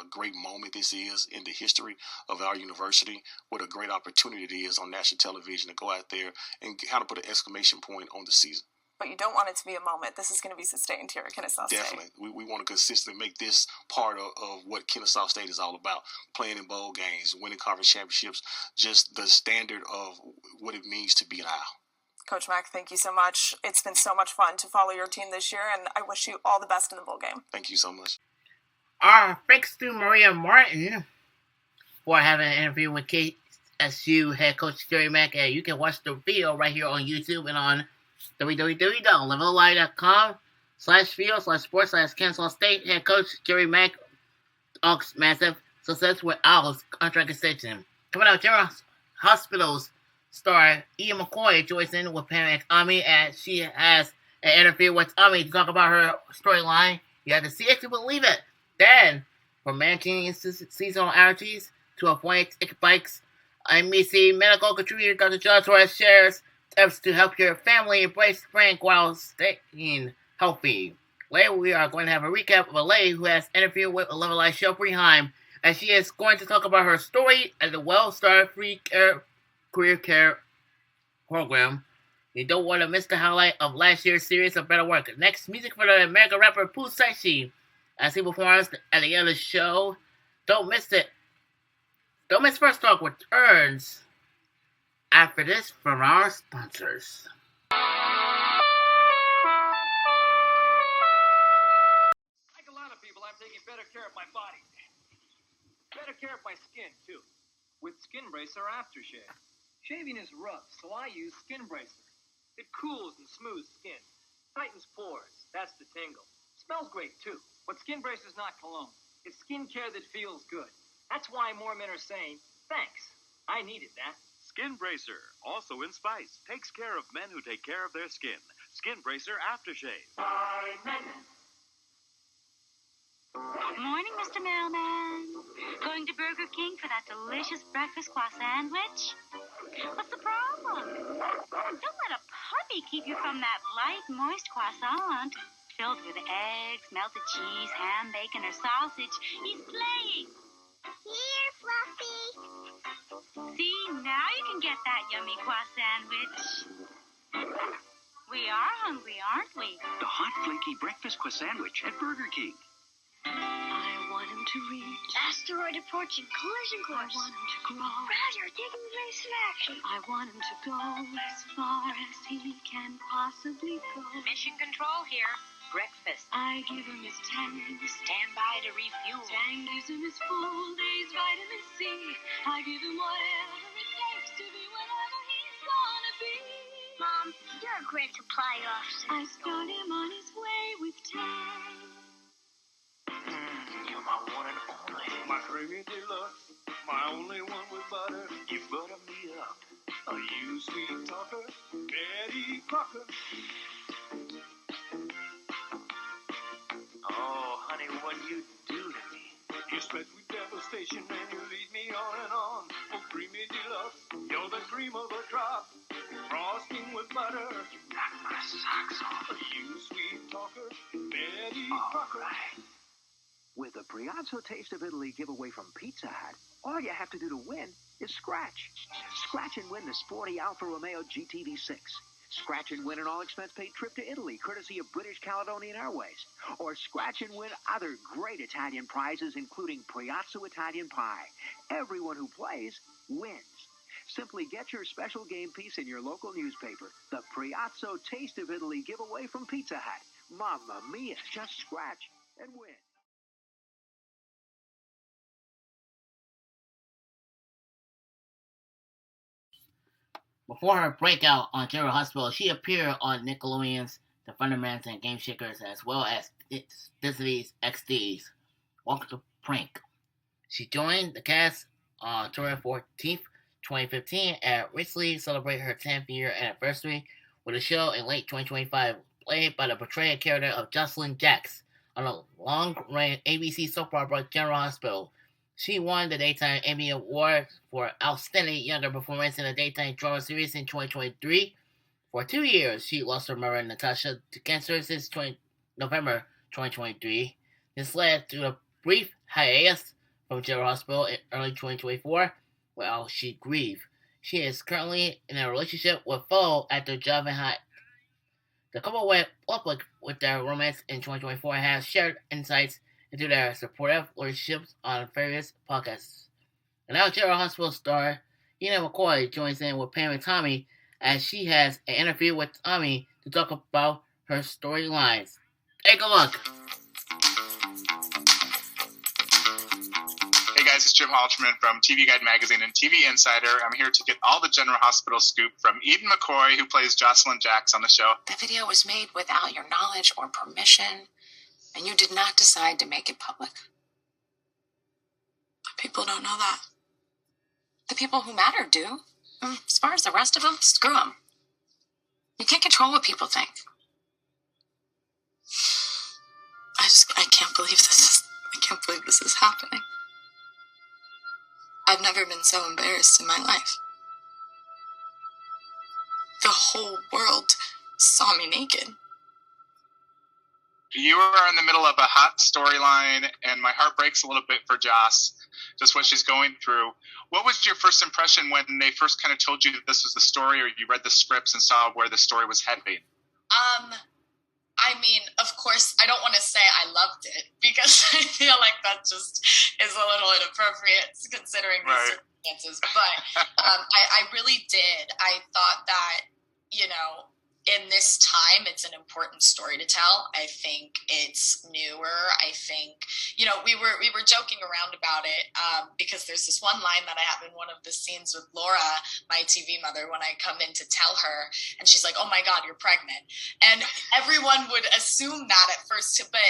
great moment this is in the history of our university, what a great opportunity it is on national television to go out there and kind of put an exclamation point on the season. But you don't want it to be a moment. This is going to be sustained here at Kennesaw State. Definitely. We want to consistently make this part of what Kennesaw State is all about. Playing in bowl games, winning conference championships, just the standard of what it means to be an Owl. Coach Mack, thank you so much. It's been so much fun to follow your team this year, and I wish you all the best in the bowl game. Thank you so much. Thanks to Maria Martin for having an interview with KSU head coach Jerry Mack. And you can watch the video right here on YouTube and on www.levellive.com/video/sports/Kennesaw State. Head coach Jerry Mack talks massive success with Owls contract extension. Coming out, General Hospital's star Ian McCoy joins in with Pam Tommy as she has an interview with Tommy to talk about her storyline. You have to see it to believe it. Then, from managing seasonal allergies to avoid tick bikes, NBC medical contributor Dr. John Torres shares tips to help your family embrace spring while staying healthy. Later, we are going to have a recap of a lady who has interviewed with Cheryl Preheim, and she is going to talk about her story at the WellStar Free CareerCare Program. You don't want to miss the highlight of last year's series of better work. Next, music for the American rapper Qwon as he performs at the end of the show. Don't miss it. Don't miss First Talk returns after this from our sponsors. Like a lot of people, I'm taking better care of my body. Better care of my skin, too. With Skin Bracer Aftershave. Shaving is rough, so I use Skin Bracer. It cools and smooths skin. Tightens pores. That's the tingle. Smells great, too. But Skin Bracer's not cologne. It's skincare that feels good. That's why more men are saying, thanks. I needed that. Skin Bracer, also in spice, takes care of men who take care of their skin. Skin Bracer Aftershave. Morning, Mr. Mailman. Going to Burger King for that delicious breakfast croissant sandwich? What's the problem? Don't let a puppy keep you from that light, moist croissant filled with eggs, melted cheese, ham, bacon, or sausage. He's playing. Here, Fluffy. See get that yummy croissant sandwich. We are hungry, aren't we? The hot, flaky breakfast croissant sandwich at Burger King. I want him to reach asteroid approaching collision course. I want him to grow. Roger, taking place in action. I want him to go as far as he can possibly go. Mission control here. Breakfast. I give him his tanks. Stand by to refuel. Tank gives him his full day's vitamin C. I give him whatever it takes to be whatever he's gonna be. Mom, you're a great supply officer. I start him on his way with Tank. You're my one and only. My creamy deluxe. My only one with butter. You butter me up. Are you sweet talker? Betty Crocker. Oh, honey, what you do to me? You spread with devastation and you lead me on and on. Oh, creamy deluxe. You're the cream of a crop. Frosting with butter. You knock my socks off. Are you sweet talker? Betty Crocker. Right. With the Priazzo Taste of Italy giveaway from Pizza Hut, all you have to do to win is scratch. Scratch and win the sporty Alfa Romeo GTV6. Scratch and win an all-expense-paid trip to Italy, courtesy of British Caledonian Airways. Or scratch and win other great Italian prizes, including Priazzo Italian Pie. Everyone who plays wins. Simply get your special game piece in your local newspaper. The Priazzo Taste of Italy giveaway from Pizza Hut. Mamma mia, just scratch and win. Before her breakout on General Hospital, she appeared on Nickelodeon's The Thundermans and Game Shakers, as well as Disney's XDs. Welcome to Prank. She joined the cast on October 14th, 2015, and recently celebrated her 10th year anniversary with a show in late 2025, played by the portrayal character of Jocelyn Jacks on a long-running ABC soap opera General Hospital. She won the Daytime Emmy Award for Outstanding Younger Performance in a Daytime Drama Series in 2023. For 2 years, she lost her mother, Natasha, to cancer since November 2023. This led to a brief hiatus from General Hospital in early 2024 while she grieved. She is currently in a relationship with fellow actor Jonathan Hyde. The couple went public with their romance in 2024 and has shared insights into their supportive relationships on various podcasts. And now General Hospital star Ina McCoy joins in with Pam Tommy as she has an interview with Tommy to talk about her storylines. Take a look. Hey guys, it's Jim Halterman from TV Guide Magazine and TV Insider. I'm here to get all the General Hospital scoop from Eden McCoy, who plays Jocelyn Jacks on the show. The video was made without your knowledge or permission, and you did not decide to make it public. People don't know that. The people who matter do. As far as the rest of them, screw them. You can't control what people think. I can't believe this is happening. I've never been so embarrassed in my life. The whole world saw me naked. You are in the middle of a hot storyline, and my heart breaks a little bit for Joss, just what she's going through. What was your first impression when they first kind of told you that this was the story, or you read the scripts and saw where the story was heading? I mean, of course, I don't want to say I loved it, because I feel like that just is a little inappropriate considering the circumstances. But I really did. I thought that, in this time, it's an important story to tell. I think it's newer. I think, we were joking around about it because there's this one line that I have in one of the scenes with Laura, my TV mother, when I come in to tell her, and she's like, "Oh my God, you're pregnant." And everyone would assume that at first, but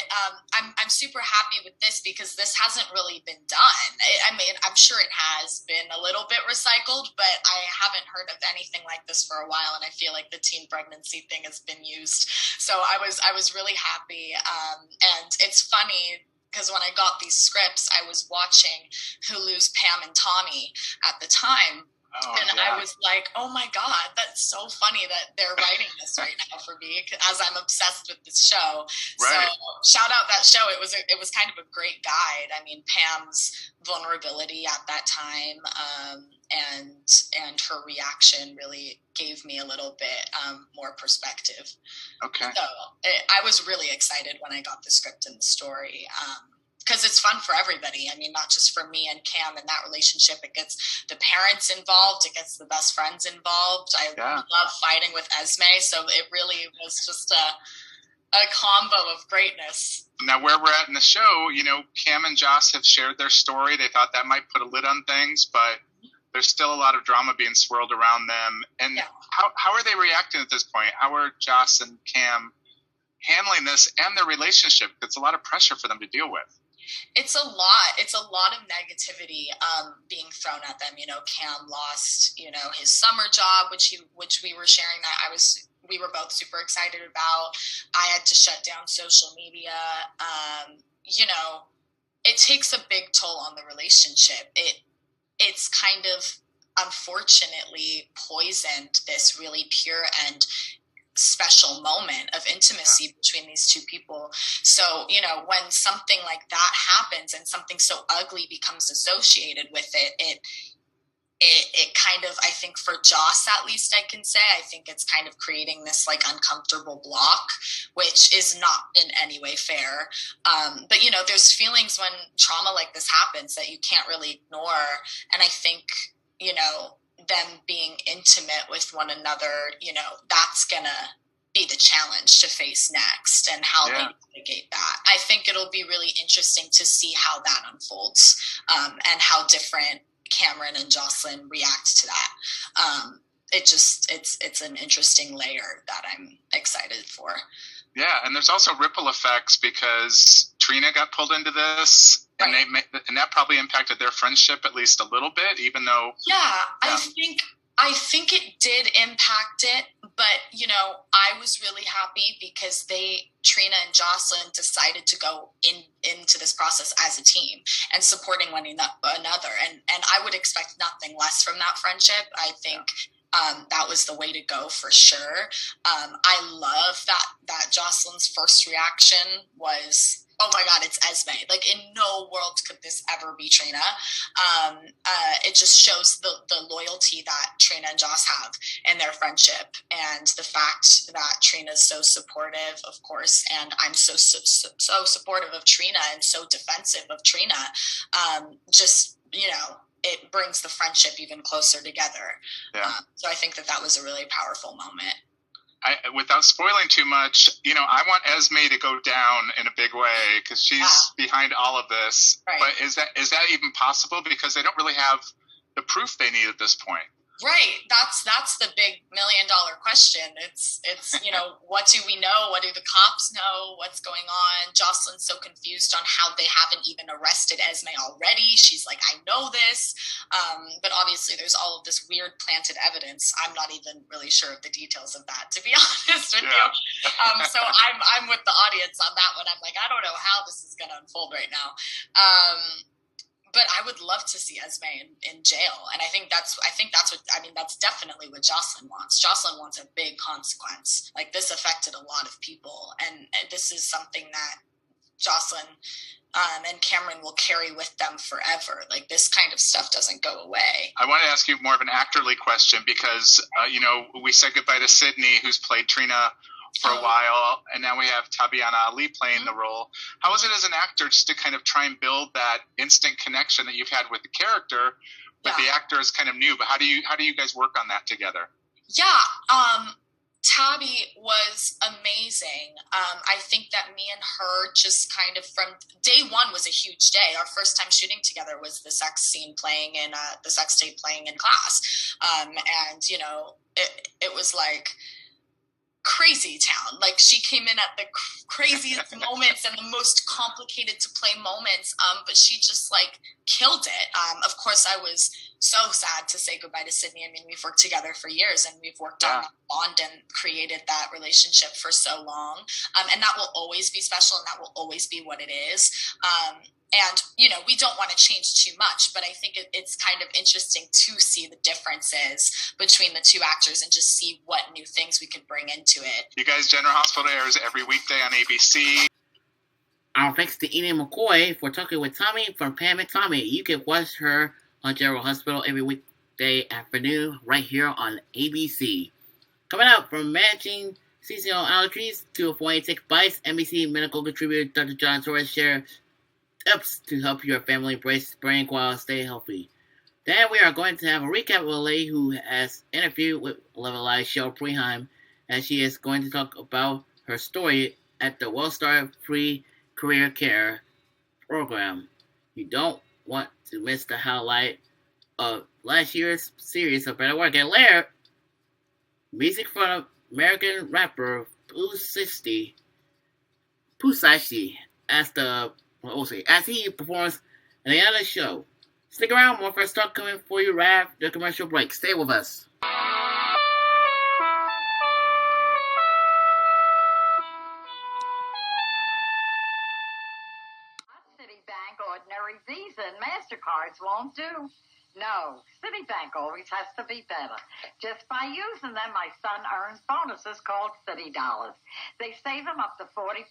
I'm super happy with this because this hasn't really been done. I mean, I'm sure it has been a little bit recycled, but I haven't heard of anything like this for a while, and I feel like the teen pregnancy thing has been used. So I was really happy. And it's funny because when I got these scripts, I was watching Hulu's Pam and Tommy at the time. I was like, oh my God, that's so funny that they're writing this right now for me, as I'm obsessed with this show. Right. So shout out that show. It was kind of a great guide. I mean, Pam's vulnerability at that time, and her reaction really gave me a little bit more perspective. Okay. So I was really excited when I got the script and the story. Because it's fun for everybody. I mean, not just for me and Cam in that relationship. It gets the parents involved. It gets the best friends involved. I love fighting with Esme. So it really was just a combo of greatness. Now, where we're at in the show, Cam and Joss have shared their story. They thought that might put a lid on things, but there's still a lot of drama being swirled around them. And how are they reacting at this point? How are Joss and Cam handling this and their relationship? It's a lot of pressure for them to deal with. It's a lot. It's a lot of negativity being thrown at them. Cam lost, his summer job, which we were sharing that we were both super excited about. I had to shut down social media. It takes a big toll on the relationship. It's kind of unfortunately poisoned this really pure and special moment of intimacy between these two people. So, when something like that happens and something so ugly becomes associated with it kind of, I think for Joss, at least I can say, I think it's kind of creating this like uncomfortable block, which is not in any way fair. But, there's feelings when trauma like this happens that you can't really ignore. And I think, them being intimate with one another, that's gonna be the challenge to face next and how they navigate that. I think it'll be really interesting to see how that unfolds and how different Cameron and Jocelyn react to that. It's an interesting layer that I'm excited for. Yeah, and there's also ripple effects because Trina got pulled into this. And and that probably impacted their friendship at least a little bit, even though. I think it did impact it, but I was really happy because Trina and Jocelyn decided to go into this process as a team and supporting one another, and I would expect nothing less from that friendship. I think. That was the way to go for sure. I love that Jocelyn's first reaction was, oh my God, it's Esme. Like, in no world could this ever be Trina. It just shows the loyalty that Trina and Joss have in their friendship, and the fact that Trina's so supportive, of course, and I'm so supportive of Trina and so defensive of Trina. It brings the friendship even closer together. So I think that was a really powerful moment. Without spoiling too much, I want Esme to go down in a big way because she's behind all of this. Right. But is that even possible? Because they don't really have the proof they need at this point. Right. That's the big $1 million question. It's what do we know? What do the cops know? What's going on? Jocelyn's so confused on how they haven't even arrested Esme already. She's like, I know this. But obviously there's all of this weird planted evidence. I'm not even really sure of the details of that, to be honest with you. So I'm with the audience on that one. I'm like, I don't know how this is going to unfold right now. But I would love to see Esme in jail. And I think that's definitely what Jocelyn wants. Jocelyn wants a big consequence. Like, this affected a lot of people. And this is something that Jocelyn and Cameron will carry with them forever. Like, this kind of stuff doesn't go away. I want to ask you more of an actorly question because, we said goodbye to Sydney, who's played Trina for a while, and now we have Tabiana Ali playing the role. How is it as an actor just to kind of try and build that instant connection that you've had with the character, but the actor is kind of new? But how do you guys work on that together? Tabby was amazing. I think that me and her just kind of from day one was a huge day. Our first time shooting together was the sex scene playing in the sex tape playing in class, and it was like crazy town. Like, she came in at the craziest moments and the most complicated to play moments, but she just like killed it. Of course, I was so sad to say goodbye to Sydney. I mean, we've worked together for years and we've worked on bond and created that relationship for so long, and that will always be special and that will always be what it is. And, we don't want to change too much, but I think it's kind of interesting to see the differences between the two actors and just see what new things we could bring into it. You guys, General Hospital airs every weekday on ABC. Thanks to Ian McCoy for talking with Tommy from Pam and Tommy. You can watch her on General Hospital every week Thursday afternoon right here on ABC. Coming up, from managing seasonal allergies to avoiding tick bites, NBC medical contributor Dr. John Torres shares tips to help your family embrace spring while stay healthy. Then we are going to have a recap of a lady who has interviewed with Levelized Cheryl Preheim, and she is going to talk about her story at the WellStar Free CareerCare Program. You don't want to miss the highlight of last year's series of Better Work. And later, music from American rapper Pusashi as he performs in the other show. Stick around, more first talk coming for you right after the commercial break. Stay with us. Citibank Ordinary Visa and MasterCards won't do. No, Citibank always has to be better. Just by using them, my son earns bonuses called Citi Dollars. They save him up to 40%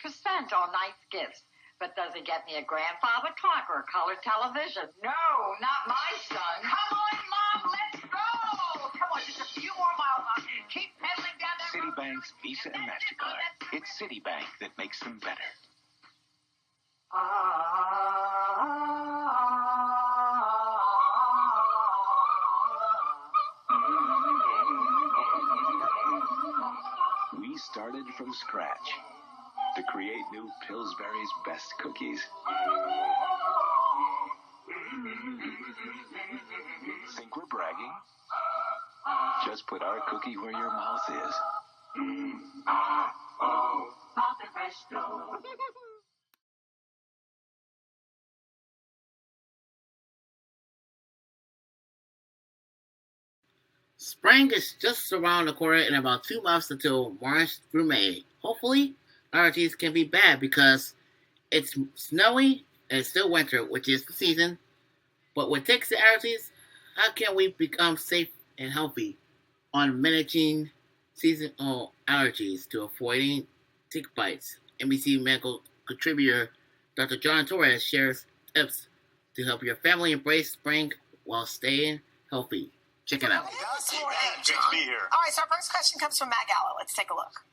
on nice gifts. But does he get me a grandfather clock or a color television? No, not my son. Come on, Mom, let's go. Come on, just a few more miles. Keep pedaling down that road. Citibank's Visa and MasterCard. It's Citibank that makes them better. We started from scratch to create new Pillsbury's best cookies. Think we're bragging? Just put our cookie where your mouth is. Spring is just around the corner in about 2 months until March through May. Hopefully, allergies can be bad because it's snowy and it's still winter, which is the season. But with ticks and allergies, how can we become safe and healthy on managing seasonal allergies to avoiding tick bites? NBC medical contributor Dr. John Torres shares tips to help your family embrace spring while staying healthy. Check it out. Great to be here. All right, so our first question comes from Matt Gallo. Let's take a look.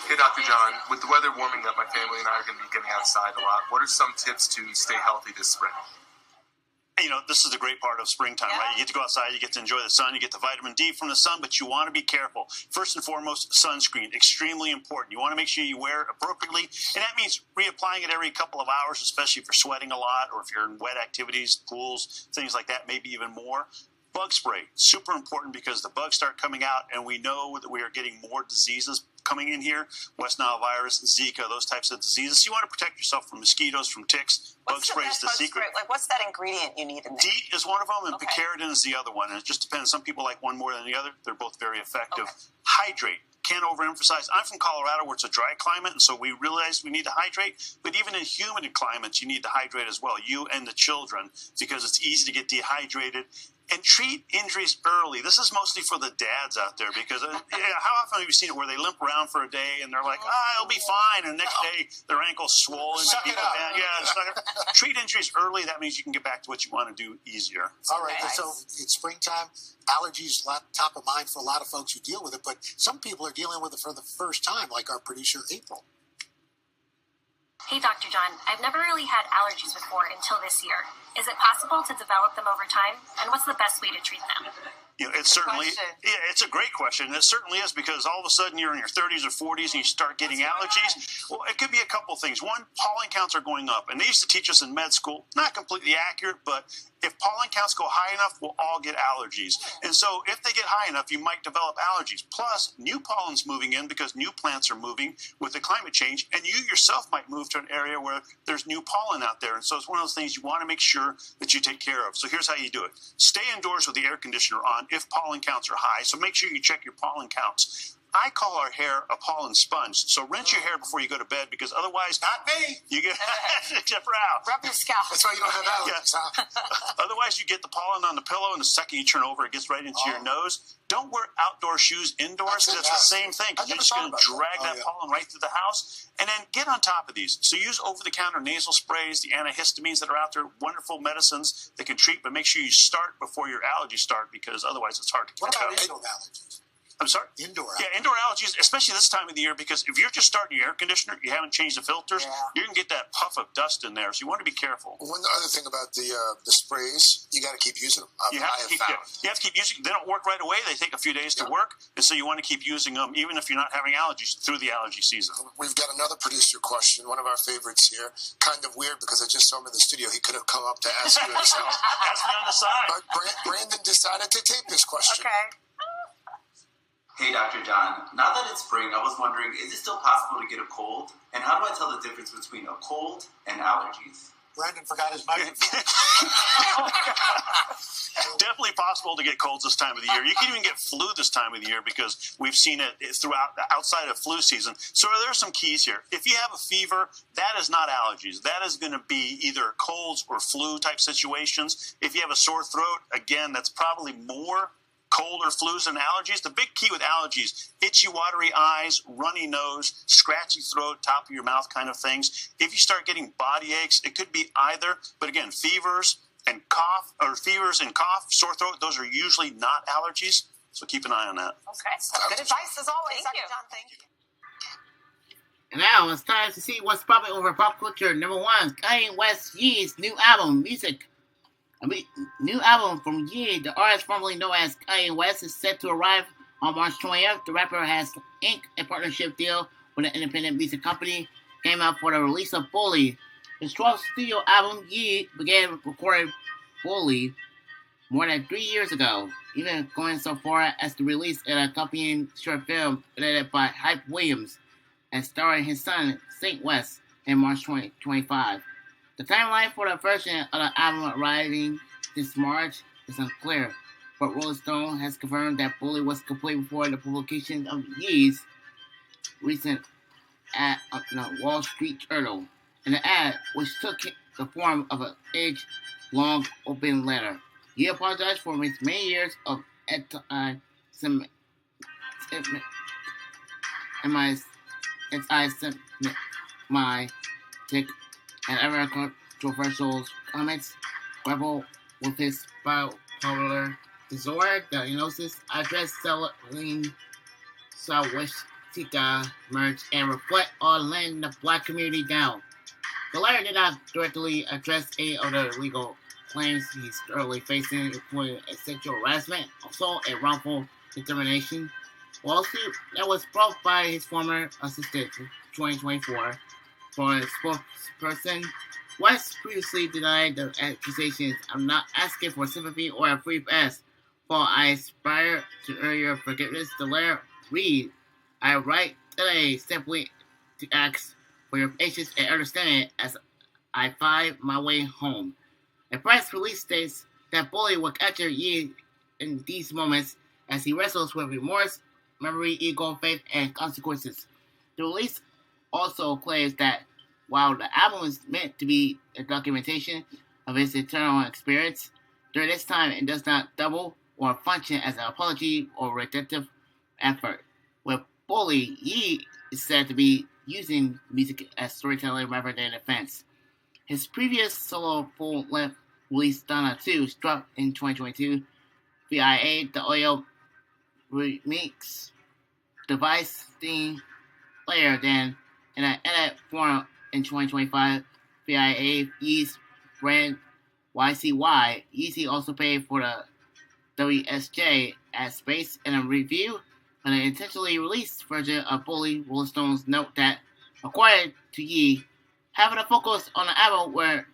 Hey, Dr. John. With the weather warming up, my family and I are going to be getting outside a lot. What are some tips to stay healthy this spring? You know, this is the great part of springtime, right? You get to go outside, you get to enjoy the sun, you get the vitamin D from the sun, but you want to be careful. First and foremost, sunscreen, extremely important. You want to make sure you wear it appropriately, and that means reapplying it every couple of hours, especially if you're sweating a lot or if you're in wet activities, pools, things like that, maybe even more. Bug spray, super important because the bugs start coming out, and we know that we are getting more diseases coming in here, West Nile virus, Zika, those types of diseases. So you want to protect yourself from mosquitoes, from ticks. Bug spray is the secret. Like, what's that ingredient you need in there? DEET is one of them, and picaridin is the other one. And it just depends. Some people like one more than the other. They're both very effective. Hydrate. Can't overemphasize. I'm from Colorado where it's a dry climate, and so we realize we need to hydrate. But even in humid climates, you need to hydrate as well, you and the children, because it's easy to get dehydrated. And treat injuries early. This is mostly for the dads out there because how often have you seen it where they limp around for a day and they're like, it'll be fine, and the next day their ankle's swollen. Suck it up. Treat injuries early. That means you can get back to what you want to do easier. All right. Okay. So it's springtime. Allergies top of mind for a lot of folks who deal with it, but some people are dealing with it for the first time, like our producer April. Hey, Dr. John, I've never really had allergies before until this year. Is it possible to develop them over time? And what's the best way to treat them? You know, it's certainly, it's a great question. It certainly is, because all of a sudden you're in your 30s or 40s and you start getting allergies. Well, it could be a couple things. One, pollen counts are going up. And they used to teach us in med school, not completely accurate, but if pollen counts go high enough, we'll all get allergies. And so if they get high enough, you might develop allergies. Plus, new pollen's moving in because new plants are moving with the climate change. And you yourself might move to an area where there's new pollen out there. And so it's one of those things you want to make sure that you take care of. So here's how you do it. Stay indoors with the air conditioner on if pollen counts are high. So make sure you check your pollen counts. I call our hair a pollen sponge. So rinse your hair before you go to bed, because otherwise, not me. You get except for Al. Rub your scalp. That's why you don't have allergies, huh? Otherwise, you get the pollen on the pillow, and the second you turn over, it gets right into your nose. Don't wear outdoor shoes indoors, because it's the same thing. You're just going to drag that pollen right through the house. And then get on top of these. So use over-the-counter nasal sprays, the antihistamines that are out there, wonderful medicines that can treat, but make sure you start before your allergies start, because otherwise it's hard to catch up. What about indoor allergies? I'm sorry? Indoor allergies. Yeah, indoor allergies, especially this time of the year, because if you're just starting your air conditioner, you haven't changed the filters, you're going to get that puff of dust in there. So you want to be careful. One other thing about the sprays, you got to keep using them. You have to keep using them. They don't work right away. They take a few days to work. And so you want to keep using them, even if you're not having allergies through the allergy season. We've got another producer question, one of our favorites here. Kind of weird, because I just saw him in the studio. He could have come up to ask you himself. Ask me on the side. But Brandon decided to take this question. Okay. Hey, Dr. John. Now that it's spring, I was wondering, is it still possible to get a cold? And how do I tell the difference between a cold and allergies? Brandon forgot his microphone. Definitely possible to get colds this time of the year. You can even get flu this time of the year, because we've seen it throughout outside of flu season. So there's some keys here. If you have a fever, that is not allergies. That is going to be either colds or flu type situations. If you have a sore throat, again, that's probably more cold or flus and allergies. The big key with allergies: itchy, watery eyes, runny nose, scratchy throat, top of your mouth kind of things. If you start getting body aches, it could be either. But again, fevers and cough, sore throat, those are usually not allergies. So keep an eye on that. Okay. Good advice as always. Thank you. John, thank you. And now it's time to see what's popping over pop culture. Number 1, Kanye West Ye's new album, New album from Ye, the artist formerly known as Kanye West, is set to arrive on March 20th. The rapper has inked a partnership deal with an independent music company, came out for the release of Bully. His 12th studio album, Ye, began recording Bully more than 3 years ago, even going so far as to release an accompanying short film edited by Hype Williams and starring his son, Saint West, in March 2025. The timeline for the version of the album arriving this March is unclear, but Rolling Stone has confirmed that Bully was complete before the publication of Ye's recent ad on the Wall Street Journal. In the ad, which took the form of an page-long open letter, he apologized for his many years of anti-Semitic and other controversial comments. Rebel with his bipolar disorder diagnosis, address selling Swastika merch and reflect on letting the black community down. The letter did not directly address any of the legal claims he's currently facing, including sexual harassment, assault, and wrongful determination. Lawsuit that was brought by his former assistant in 2024 for a spokesperson. West previously denied the accusations. I'm not asking for sympathy or a free pass, for I aspire to earn your forgiveness. The letter read, I write today simply to ask for your patience and understanding as I find my way home. A press release states that Bully will capture Ye in these moments as he wrestles with remorse, memory, ego, faith, and consequences. The release also claims that while the album is meant to be a documentation of his internal experience, during this time it does not double or function as an apology or redemptive effort. With Bully, Ye is said to be using music as storytelling rather than defense. His previous solo full-length release, Donna 2, struck in 2022 via the audio remix device theme later than in an edit form in 2025 via Ye's brand YCY. Yeezy also paid for the WSJ ad space. In a review of the intentionally released version of Bully, Rolling Stones note that, according to Ye, having a focus on the album were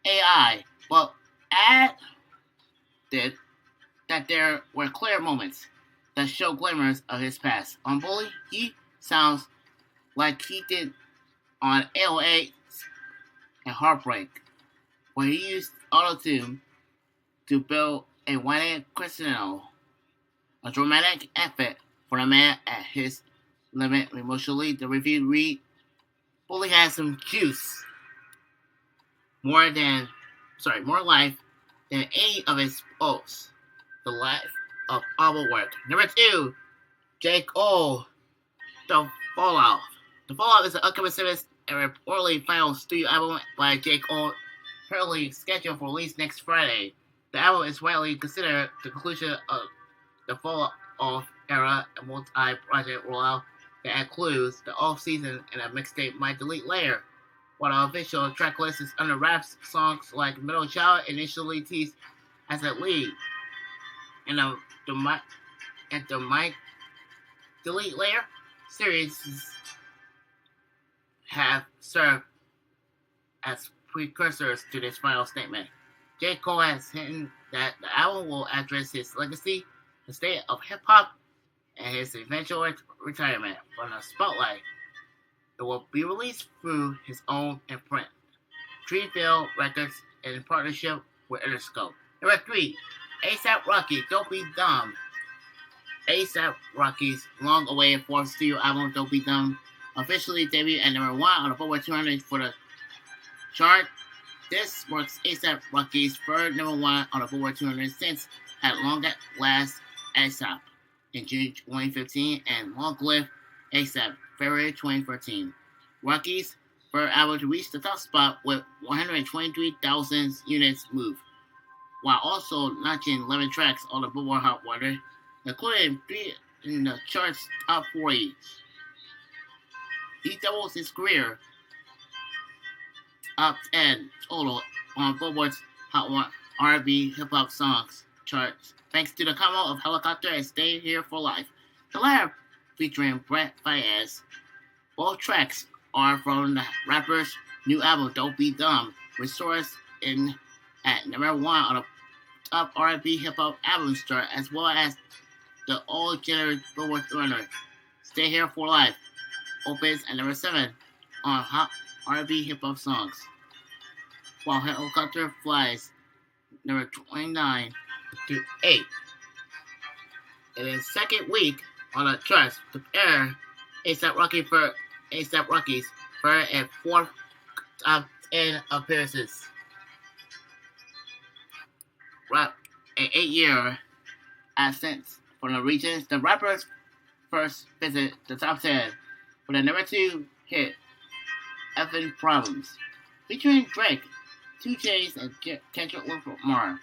AI, but added that there were clear moments that show glimmers of his past. On Bully, Ye sounds like he did on 808 and Heartbreak, where he used auto-tune to build a one-hit crescendo, a dramatic effort for a man at his limit emotionally. The review read, Bully has some juice. More life than any of his posts. The life of awful work. Number 2, Jake O. The Fallout. The Fallout is an upcoming series and reportedly final studio album by Jake O. Currently scheduled for release next Friday. The album is widely considered the conclusion of the Fallout era, a multi-project rollout that includes the off-season and a mixtape My Delete Layer. While the official track list is under wraps, songs like Middle Child initially teased as a lead, and the My Delete Layer series have served as precursors to this final statement. J. Cole has hinted that the album will address his legacy, the state of hip-hop, and his eventual retirement from the spotlight. It will be released through his own imprint, Treeville Records, in partnership with Interscope. Number 3, A$AP Rocky, Don't Be Dumb. A$AP Rocky's long-awaited fourth studio album, Don't Be Dumb, officially debuted at number 1 on the Billboard 200 for the chart. This marks A$AP Rocky's third number 1 on the Billboard 200 since At Long At Last A$AP in June 2015 and Long Live A$AP February 2013. Rocky's third album to reach the top spot with 123,000 units moved, while also launching 11 tracks on the Billboard Hot 100, including 3 in the chart's top 40. He doubles his career up 10 total on Billboard's Hot 1 R&B Hip Hop Songs charts, thanks to the combo of Helicopter and Stay Here for Life. The latter featuring Brett Fayez. Both tracks are from the rapper's new album Don't Be Dumb, which soars in at number 1 on the top R&B Hip Hop albums chart, as well as the all-genre Billboard 200. Stay Here for Life opens at number 7 on Hot R&B Hip Hop Songs, while Helicopter flies number 29 to 8. In its second week on the charts, to pair A$AP Rocky's third and fourth top 10 appearances. Rap an 8-year absence from the regions, the rappers first visit the top 10 with a number 2 hit, Effin' Problems, featuring Drake, 2 Chainz, and Kendrick Lamar.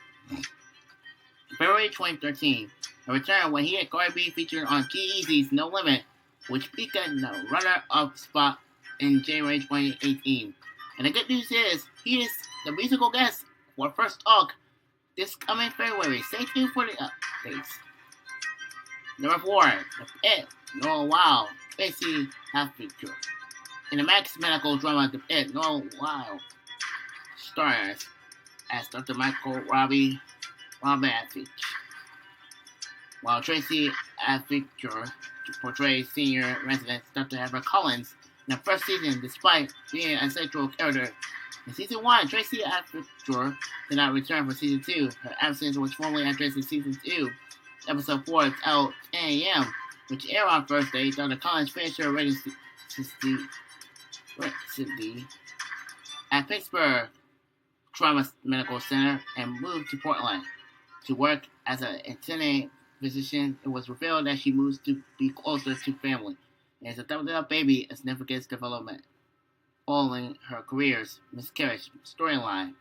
February 2013, a return when he and Cardi B featured on G-Eazy's No Limit, which peaked in the runner-up spot in January 2018. And the good news is, he is the musical guest for First Talk this coming February. Stay tuned for the updates. Number 4, The Pit, Noah Wild, Tracy Half-Picture. In the Mack's medical drama, The Pit, Noah Wild stars as Dr. Michael Robbie Romantic, while Tracy Half-Picture portrays senior resident Dr. Heather Collins in the first season, despite being a central character. In season 1, Tracy Half-Picture did not return for season 2. Her absence was formally addressed in season 2. Episode 4 is out 10 a.m., which aired on Thursday. Dr. Collins finished her residency at Pittsburgh Trauma Medical Center and moved to Portland to work as an attending physician. It was revealed that she moves to be closer to family and is adopted a baby as significant development following her career's miscarriage storyline.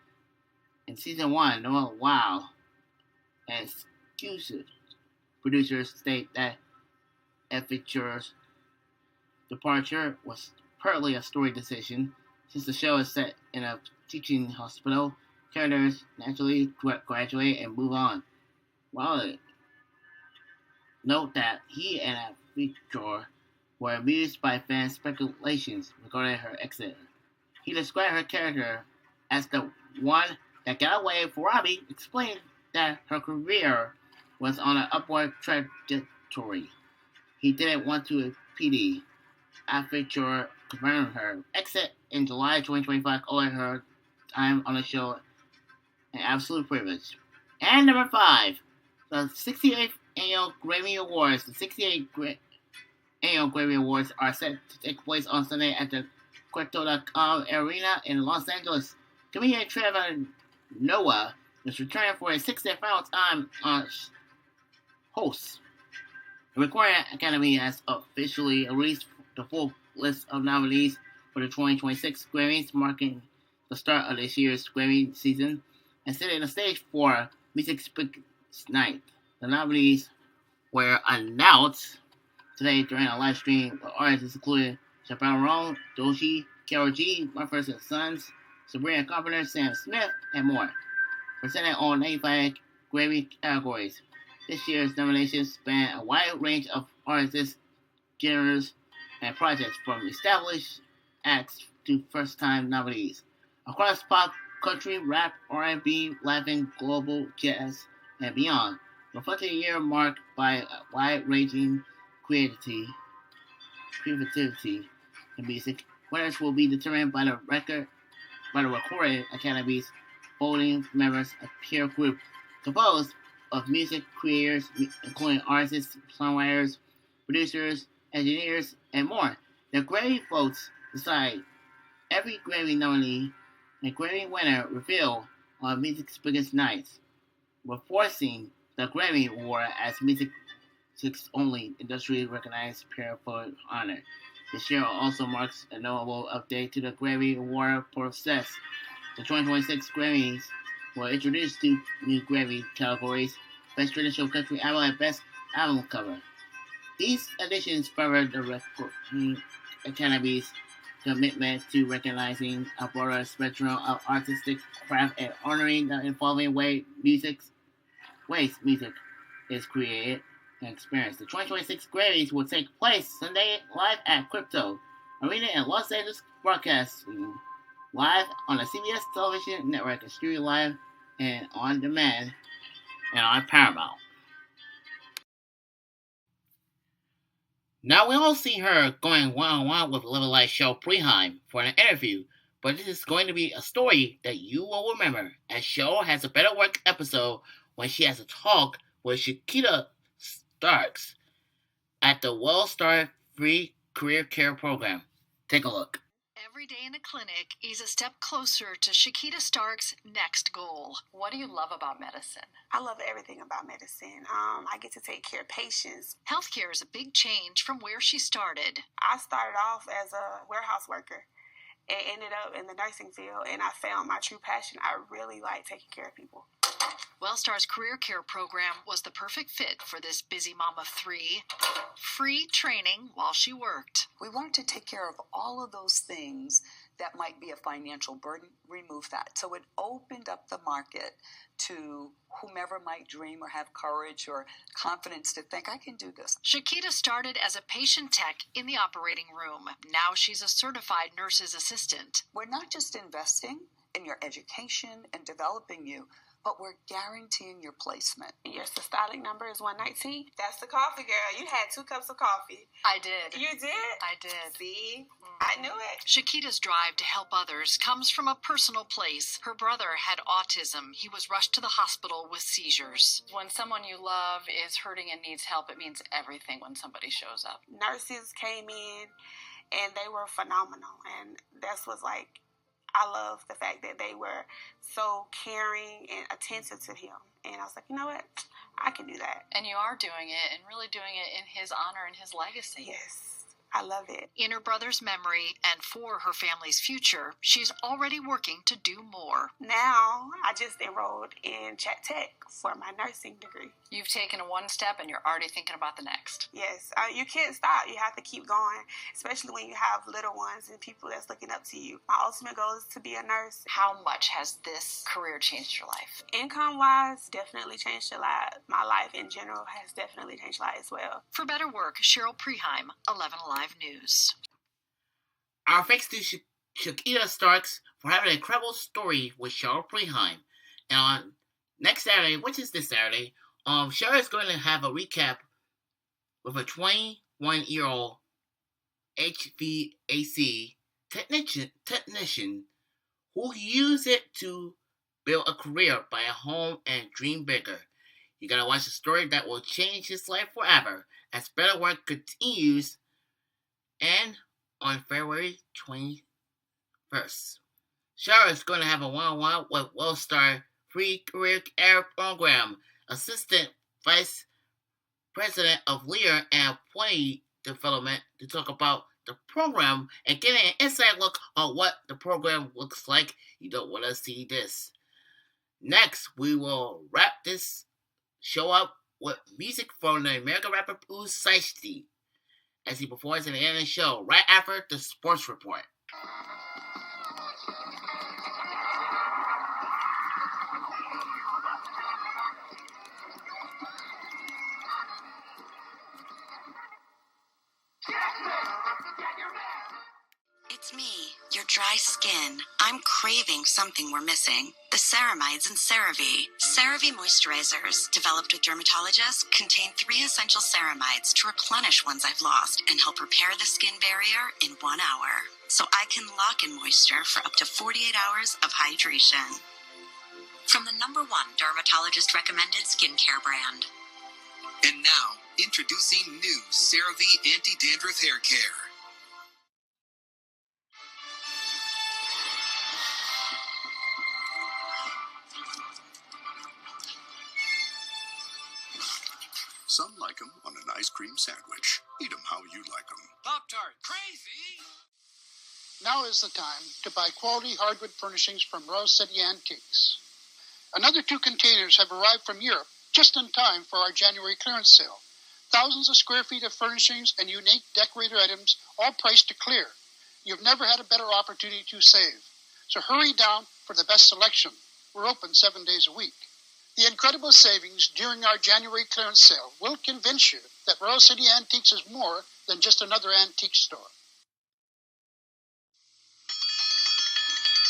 In season 1, Noah Wild and KUSA producers state that Half-Picture's departure was partly a story decision. Since the show is set in a teaching hospital, characters naturally graduate and move on. While note that he and Half-Picture were amused by fans' speculations regarding her exit. He described her character as the one that got away for Robbie, explained that her career was on an upward trajectory. He didn't want to PD. Half-Picture confirmed her exit in July 2025, calling her time on the show an absolute privilege. And number 5, the 68th Annual Grammy Awards. The 68th annual Grammy Awards are set to take place on Sunday at the Crypto.com Arena in Los Angeles. Comedian Trevor Noah is returning for a 6th and final time on host. The Recording Academy has officially released the full list of nominees for the 2026 Grammys, marking the start of this year's Grammy season and setting the stage for Music Speaks Night. The nominees were announced today during a live stream with artists including Chappelle Doji, Karol G, Mumford & Sons, Sabrina Carpenter, Sam Smith, and more. Presented on 95 Grammy categories. This year's nominations span a wide range of artists, genres, and projects, from established acts to first-time nominees. Across pop, country, rap, R&B, Latin, global, jazz, and beyond, reflecting a year marked by wide-ranging creativity in music. Winners will be determined by the Recording Academy's voting members, a peer group composed of music creators, including artists, songwriters, producers, engineers, and more. The Grammy votes decide every Grammy nominee and Grammy winner revealed on Music Speaks Night, reinforcing the Grammy Award as music's only industrially recognized peer honor. This year also marks a notable update to the Grammy Award process. The 2026 Grammys will introduce two new Grammy categories: Best Traditional Country Album and Best Album Cover. These additions further the Recording Academy's commitment to recognizing a broader spectrum of artistic craft and honoring the evolving ways music is created and experienced. The 2026 Grammys will take place Sunday live at Crypto Arena in Los Angeles, broadcasting live on the CBS television network and streaming live and on demand and on Paramount. Now, we all see her going one-on-one with Living Life Cheryl Preheim for an interview, but this is going to be a story that you will remember, as Cheryl has a Better Work episode when she has a talk with Shakita Starks at the WellStar Free CareerCare Program. Take a look. Every day in the clinic is a step closer to Shakita Stark's next goal. What do you love about medicine? I love everything about medicine. I get to take care of patients. Healthcare is a big change from where she started. I started off as a warehouse worker and ended up in the nursing field, and I found my true passion. I really like taking care of people. WellStar's Career Care Program was the perfect fit for this busy mom of three. Free training while she worked. We wanted to take care of all of those things that might be a financial burden, remove that. So it opened up the market to whomever might dream or have courage or confidence to think, I can do this. Shakita started as a patient tech in the operating room. Now she's a certified nurse's assistant. We're not just investing in your education and developing you, but we're guaranteeing your placement. Your systolic number is 119. That's the coffee, girl. You had 2 cups of coffee. I did. You did? I did. See? I knew it. Shakita's drive to help others comes from a personal place. Her brother had autism. He was rushed to the hospital with seizures. When someone you love is hurting and needs help, it means everything when somebody shows up. Nurses came in, and they were phenomenal. And that's what's like, I love the fact that they were so caring and attentive to him. And I was like, you know what? I can do that. And you are doing it, and really doing it in his honor and his legacy. Yes. I love it. In her brother's memory and for her family's future, she's already working to do more. Now, I just enrolled in Chat Tech for my nursing degree. You've taken one step and you're already thinking about the next. Yes. You can't stop. You have to keep going, especially when you have little ones and people that's looking up to you. My ultimate goal is to be a nurse. How much has this career changed your life? Income-wise, definitely changed a lot. My life in general has definitely changed a lot as well. For Better Work, Cheryl Preheim, 11 Alive News. Our thanks to Shakita Starks for having an incredible story with Cheryl Preheim. And on next Saturday, which is this Saturday, Cheryl is going to have a recap with a 21-year-old HVAC technician who used it to build a career, buy a home, and dream bigger. You gotta watch the story that will change his life forever as Better Work continues And on February 21st, Cheryl is going to have a one-on-one with WellStar Free CareerCare Program, Assistant Vice President of Leader and Employee Development, to talk about the program and get an inside look on what the program looks like. You don't want to see this. Next, we will wrap this show up with music from the American rapper KUSA as he performs at the end of the show, right after the sports report. It's me, your dry skin. I'm craving something we're missing. The ceramides in CeraVe. CeraVe moisturizers, developed with dermatologists, contain 3 essential ceramides to replenish ones I've lost and help repair the skin barrier in 1 hour. So I can lock in moisture for up to 48 hours of hydration. From the #1 dermatologist-recommended skincare brand. And now, introducing new CeraVe Anti-Dandruff Hair Care. Some like them on an ice cream sandwich. Eat them how you like them. Pop-Tart, crazy! Now is the time to buy quality hardwood furnishings from Rose City Antiques. Another 2 containers have arrived from Europe just in time for our January clearance sale. Thousands of square feet of furnishings and unique decorator items, all priced to clear. You've never had a better opportunity to save. So hurry down for the best selection. We're open 7 days a week. The incredible savings during our January clearance sale will convince you that Rose City Antiques is more than just another antique store.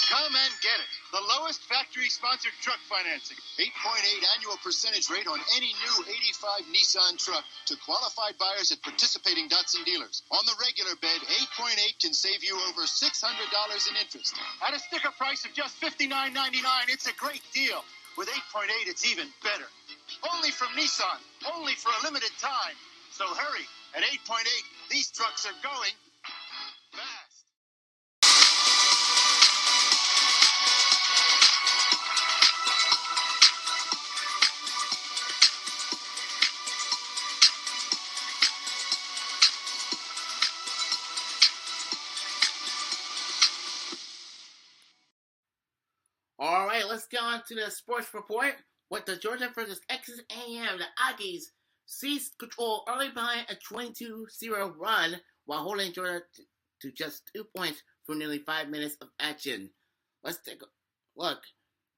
Come and get it. The lowest factory-sponsored truck financing. 8.8 annual percentage rate on any new 85 Nissan truck to qualified buyers at participating Datsun dealers. On the regular bed, 8.8 can save you over $600 in interest. At a sticker price of just $59.99, it's a great deal. With 8.8, it's even better. Only from Nissan. Only for a limited time. So hurry. At 8.8, these trucks are going fast. All right, let's get on to the sports report with the Georgia versus Texas A&M. The Aggies seized control early behind a 22-0 run while holding Georgia to just 2 points for nearly 5 minutes of action. Let's take a look.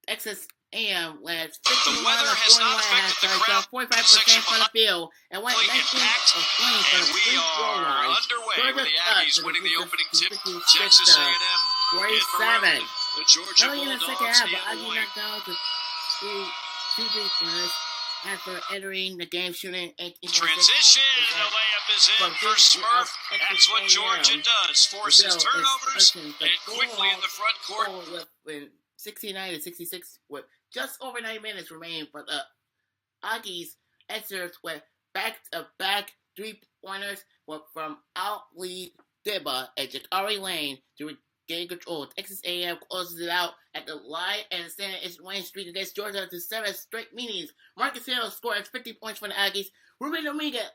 Texas A&M led 51 of 41 half, 45% from the field, and went 19 of 20 from the free throw line. Underway with the Aggies winning the opening tip. Texas A&M 47. The Georgia Early in the second Bulldogs half, the in Aggies white. knocked down to two three-pointers after entering the game shooting 18 Transition, the layup is in for Smurf. That's what Georgia does. Forces turnovers and quickly in the front court. With 69-66 with just over 9 minutes remaining, but the Aggies answered with back-to-back three-pointers from Ali Dibba and Jakari Lane to regain control. Texas A&M closes it out at the line and extended its winning streak against Georgia to 7 straight meetings. Marcus Hill scored 50 points for the Aggies. Ruben Dominguez,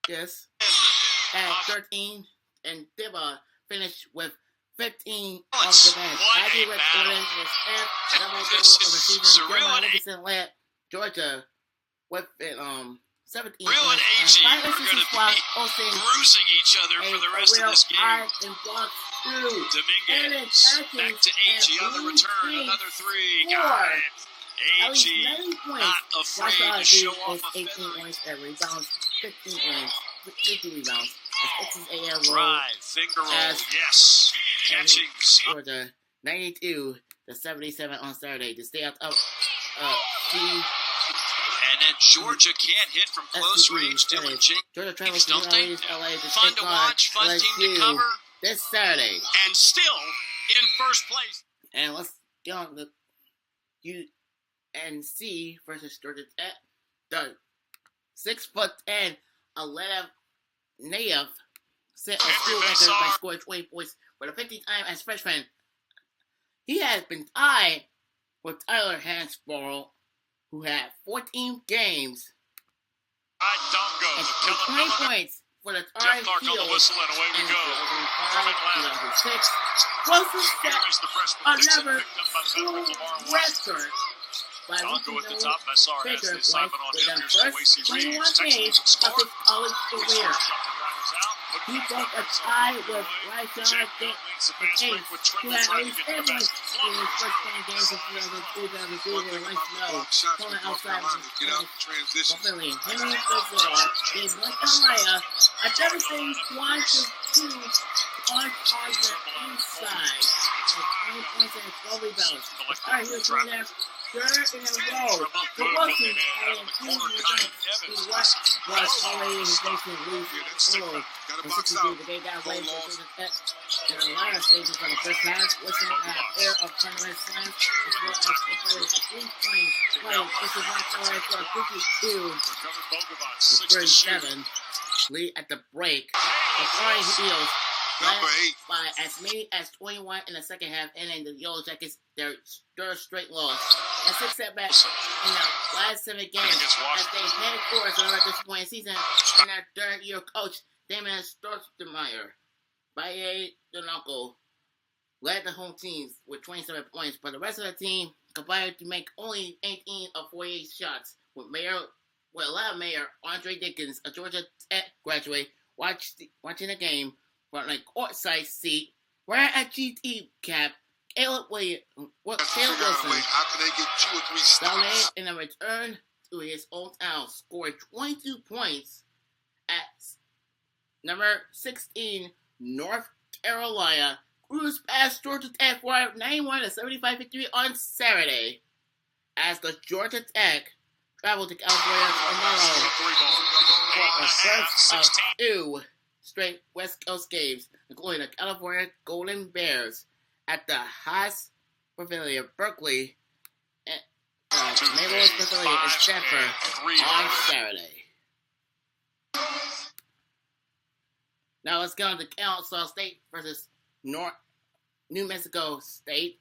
at 13, and Dibba finished with 15 off the bench. Aggie recorded his 10th double-double of the season. Jeremiah Livingston led Georgia with 17 Real and AG are going to be bruising each other for the rest of this game. Dominguez back to AG on the return. Another three. Got it. AG not afraid to show off a 18 points and rebounds, 50 rebounds. Texas A&M drive, finger roll, yes. Catching. Georgia 92-77 on Saturday to stay out of and then Georgia can't hit from close range. Dylan Jenkins, don't they? Fun to watch, fun team to cover. This Saturday. And still in first place. And let's get on the UNC versus Georgia Tech. The 6'10" Aleta Naif set a school record by scoring 20 points for the 50th time as freshman. He has been tied with Tyler Hansborough, who had 14 games and 20 points for the Tar Heels in 2005-2006. Wilson set another school record by reaching the Baker Life with the first 21 games of his college career. He broke a tie with Ryshawn McCoy, who had at least 10 points in his first 20 games of 2002-2003 where Lynch Snow, pulling outside of his fulfilling. Henry Figueroa gave North Carolina a devastating 1-2 on target inside with 20 points and 12 rebounds. The Tar Heels won their third in a row. The Wilson had an improved result. He was already his nation losing and 62 the day down late for the Tech in the latter stages of the first half. Wilson had a pair of tournament slams as well as a three-point play. This is one for a 52-37 lead at the break. The Tar Heels led by as many as 21 in the second half, ending the Yellow Jackets their third straight loss. And 6 setbacks in the last 7 games as they head towards another disappointing season in their third-year coach, Damon Stoudemire. Baye Donaco led the home teams with 27 points, but the rest of the team combined to make only 18 of 48 shots, with allowed Mayor Andre Dickens, a Georgia Tech graduate, watching the game from a courtside seat, wearing a GT cap. Caleb Wilson dominated in a return to his hometown, scored 22 points at number 16 North Carolina, cruised past Georgia Tech for a 91-75 victory on Saturday, as the Georgia Tech traveled to California tomorrow for the first of 2 straight West Coast games, including the California Golden Bears at the Haas Pavilion, Berkeley, and Neighborhood Pavilion in Stanford on Saturday. Now let's go to Kennesaw State versus New Mexico State.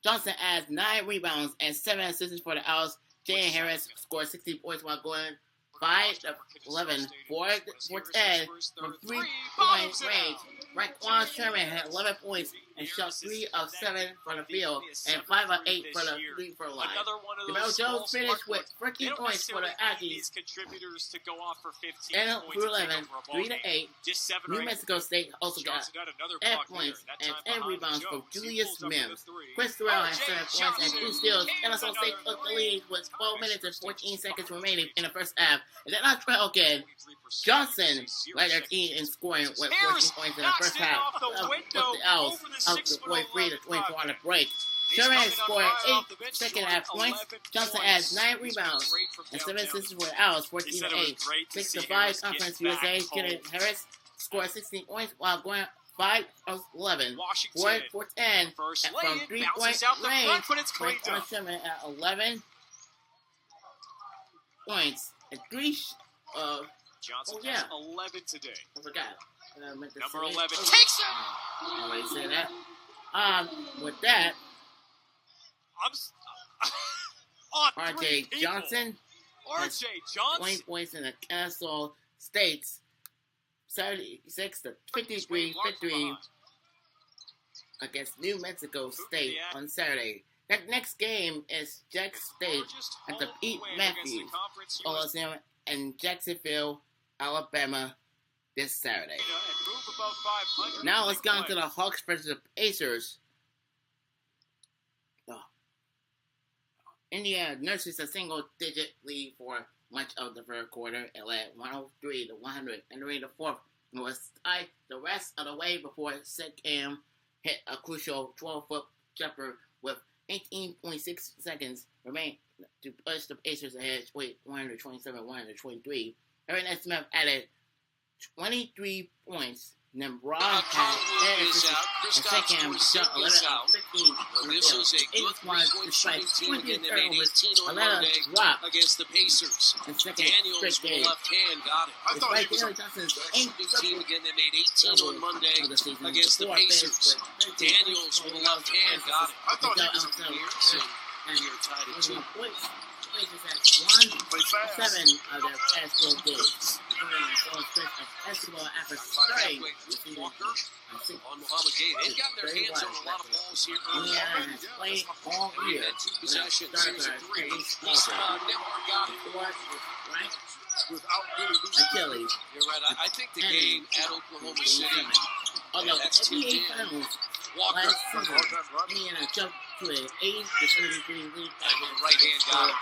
Johnson adds 9 rebounds and 7 assists for the Owls. Jalen Harris scored 16 points while going 5-11, 4-10 from 3-point range. Qwon Sherman had 11 points and shot 3 of 7 from the field and 5 of 8 for the free-throw line. DeMel Jones finished with 13 points for the Aggies. 10-11, 3-8. New Mexico State also got 10 points and 10 rebounds from Julius Mims. Chris Terrell had 7 points and 2 steals. Kennesaw State took the lead with 12 minutes and 14 seconds remaining in the first half. And then on trail again, Johnson led their team in scoring with 14 points in the first half. With the Owls out to 43-24 on the break. Sherman scored 8 second half points. Johnson adds 9 rebounds and 7 assists for the Owls, 14-8. 6-5 Conference USA. Jalen Harris scored 16 points while going 5 of 11. 4-10 from 3-point range. Qwon Sherman at 11 points and 3 Johnson has 11 today. I forgot. Number 11 takes it! I already said that. With that, R.J. Johnson has 20 points in the Kennesaw State's 76-53 victory against New Mexico State on Saturday. That next game is Jack State at the Pete Matthews Coliseum in Jacksonville, Alabama, this Saturday. Now let's go on to the Hawks versus the Pacers. Indiana nurses a single-digit lead for much of the third quarter and led 103-100 entering the fourth, and was tied the rest of the way before Sid Cam hit a crucial 12-foot jumper with 18.6 seconds remaining to push the Pacers ahead with 127-123. Aaron Smith added 23 points. And then Broad had 10 assists and Sid Cam shot 11 of This is a good three-point shooting team again. They made 18 on Monday against the Pacers. Daniels with the left hand got it. I thought he was a shooting team again. They made 18 on Monday against the Pacers. Daniels with the left hand got it. I thought he was a years and we are tied at 2. Pacers had 1-7 of their past 12 games. Basketball after starting on Muhammad Gay. They've got their hands on a lot of balls here early. Has played all year. Had 2 possessions. Series of 3. Never got it. Right? Achilles. You're right. I think the game at Oklahoma City although that's NBA Finals last season, Indiana jumped to an 8-33 lead by the right hand got it.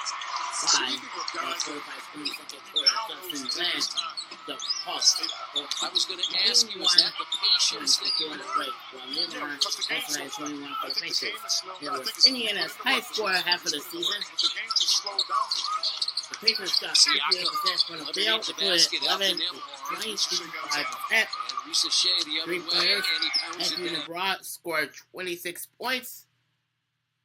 45 second quarter. The Hawks. I was going to ask you, was that the patience that you were break? It was Indiana's high score half of the season. The Pacers got 58% from the field to put 11 to 25%. Three players, Anthony LeBron scored 26 points.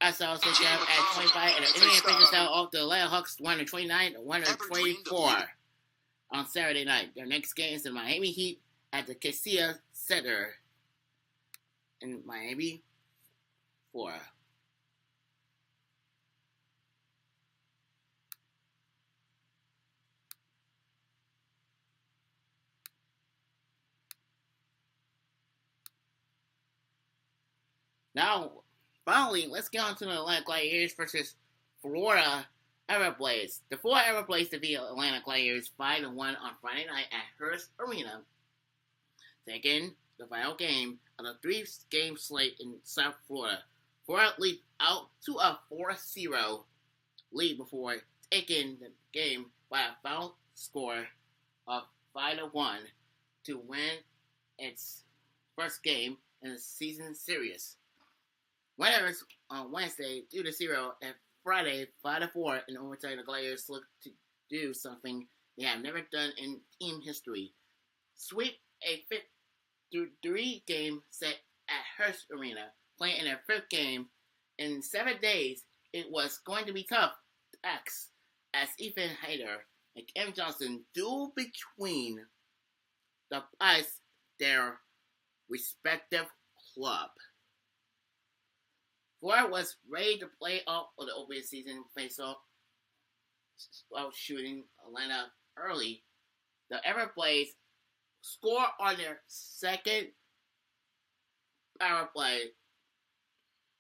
As I also got at 25, and the Indiana Pacers out off the Atlanta Hawks 129-124 on Saturday night. Their next game is the Miami Heat at the KUSA Center in Miami, Florida. Now, finally, let's get on to the Atlanta Gladiators versus Florida Everblades. The Florida Everblades defeated Atlanta Gladiators 5-1 on Friday night at Hearst Arena, taking the final game of the 3-game slate in South Florida. Florida leaped out to a 4-0 lead before taking the game by a final score of 5-1 to win its first game in the season series. Winners on Wednesday 2-0 and Friday 5-4 in overtime. The Gladiators look to do something they have never done in team history: sweep a 3-game set at Hearst Arena, playing in their 5th game in 7 days. It was going to be tough tasks as Ethan Hayter and Kevin Johnson duel between the ice their respective club. Florida was ready to play off of the opening season face-off while shooting Atlanta early. The Everblades score on their second power play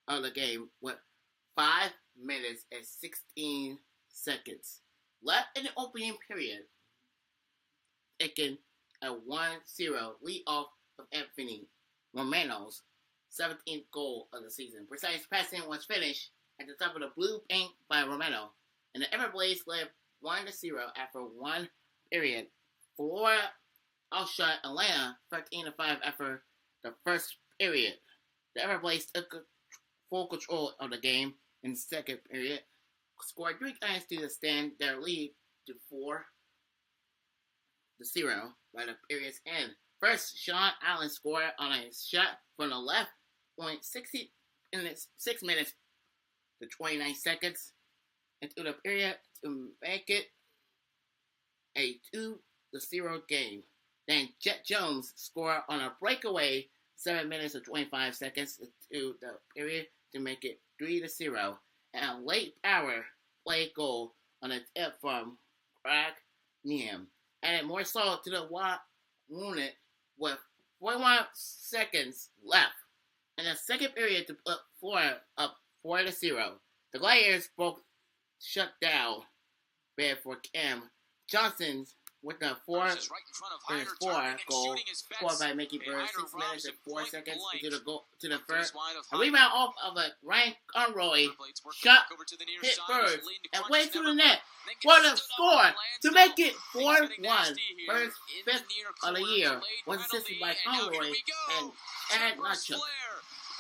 of the game with 5 minutes and 16 seconds left in the opening period, taking a 1-0 lead off of Anthony Romano's 17th goal of the season. Precise passing was finished at the top of the blue paint by Romano, and the Everblades led 1-0 after 1 period. Florida outshot Atlanta 13-5 after the first period. The Everblades took full control of the game in the second period, scored 3 times to extend their lead to 4-0 by the period's end. First, Sean Allen scored on a shot from the left point 60 in 6 minutes to 29 seconds into the period to make it a 2-0 game. Then Jet Jones scored on a breakaway 7 minutes and 25 seconds into the period to make it 3-0. And a late power play goal on a tip from Craig Neum added more salt to the wounded with 41 seconds left in the second period to put Florida up 4-0. The Gladiators broke shut down bid for Cam Johnson with the 4 goal scored by Mickey Bird 6 minutes and 4 seconds to the goal to the first. A rebound off of a Ryan Conroy shot hit Bird and went to the net for the score to make it 4-1. Bird's 5th of the year was assisted by Conroy and Ed Nacho.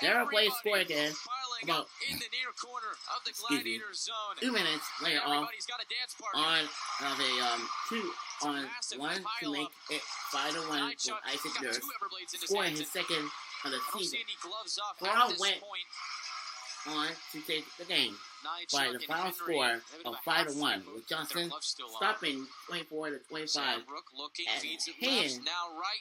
The Everblades scored again about 2 minutes later off on a 2-on-1 to make it 5-1 with Isaac Nurse, scoring his second of the season. Florida went on to take the game by the final score of 5-1, with Johnson stopping 24-25 and Hayden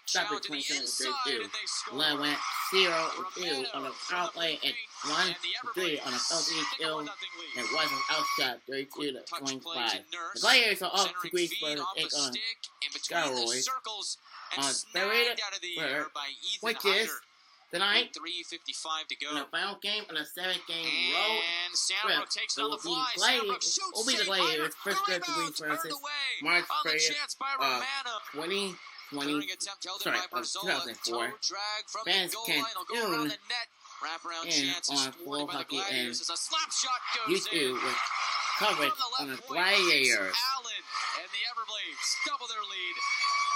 stopping 27-32. Len went 0-2 on a power play and 1-3 on a penalty kill and was an outshot 32-25. The Gladiators are off to Greece for the take on Steroids on February 3rd, which is tonight, in the final game on a 7-game road trip, it will be the Gladiators' first trip to Greece versus March 30th, 2004. Fans can tune in on Flow Hockey and YouTube with coverage on the Gladiators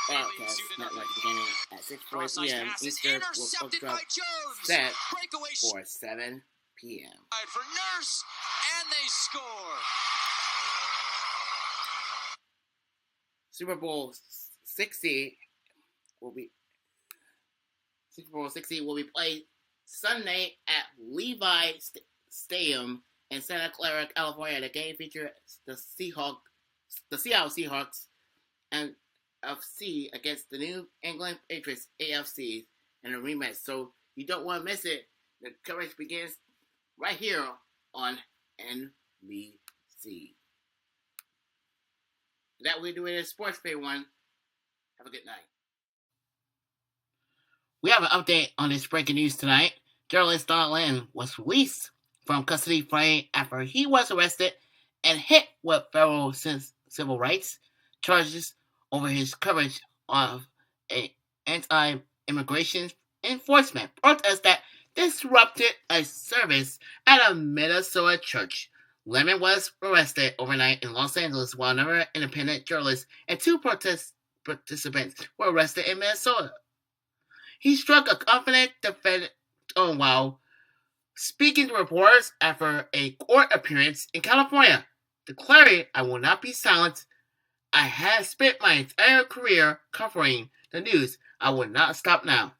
broadcast network beginning at 6:40 p.m. Eastern, with book drop set for 7 p.m. For Nurse, and they score. Super Bowl 60 will be played Sunday at Levi Stadium in Santa Clara, California. The game features the Seattle Seahawks and FC against the New England Patriots AFC in a rematch. So you don't want to miss it. The coverage begins right here on NBC. That we do it as Sports Pay 1. Have a good night. We have an update on this breaking news tonight. Journalist Don Lynn was released from custody Friday after he was arrested and hit with federal civil rights charges over his coverage of an anti-immigration enforcement protest that disrupted a service at a Minnesota church. Lemon was arrested overnight in Los Angeles while another independent journalist and 2 protest participants were arrested in Minnesota. He struck a confident defense tone while speaking to reporters after a court appearance in California, declaring, "I will not be silenced. I have spent my entire career covering the news. I will not stop now,"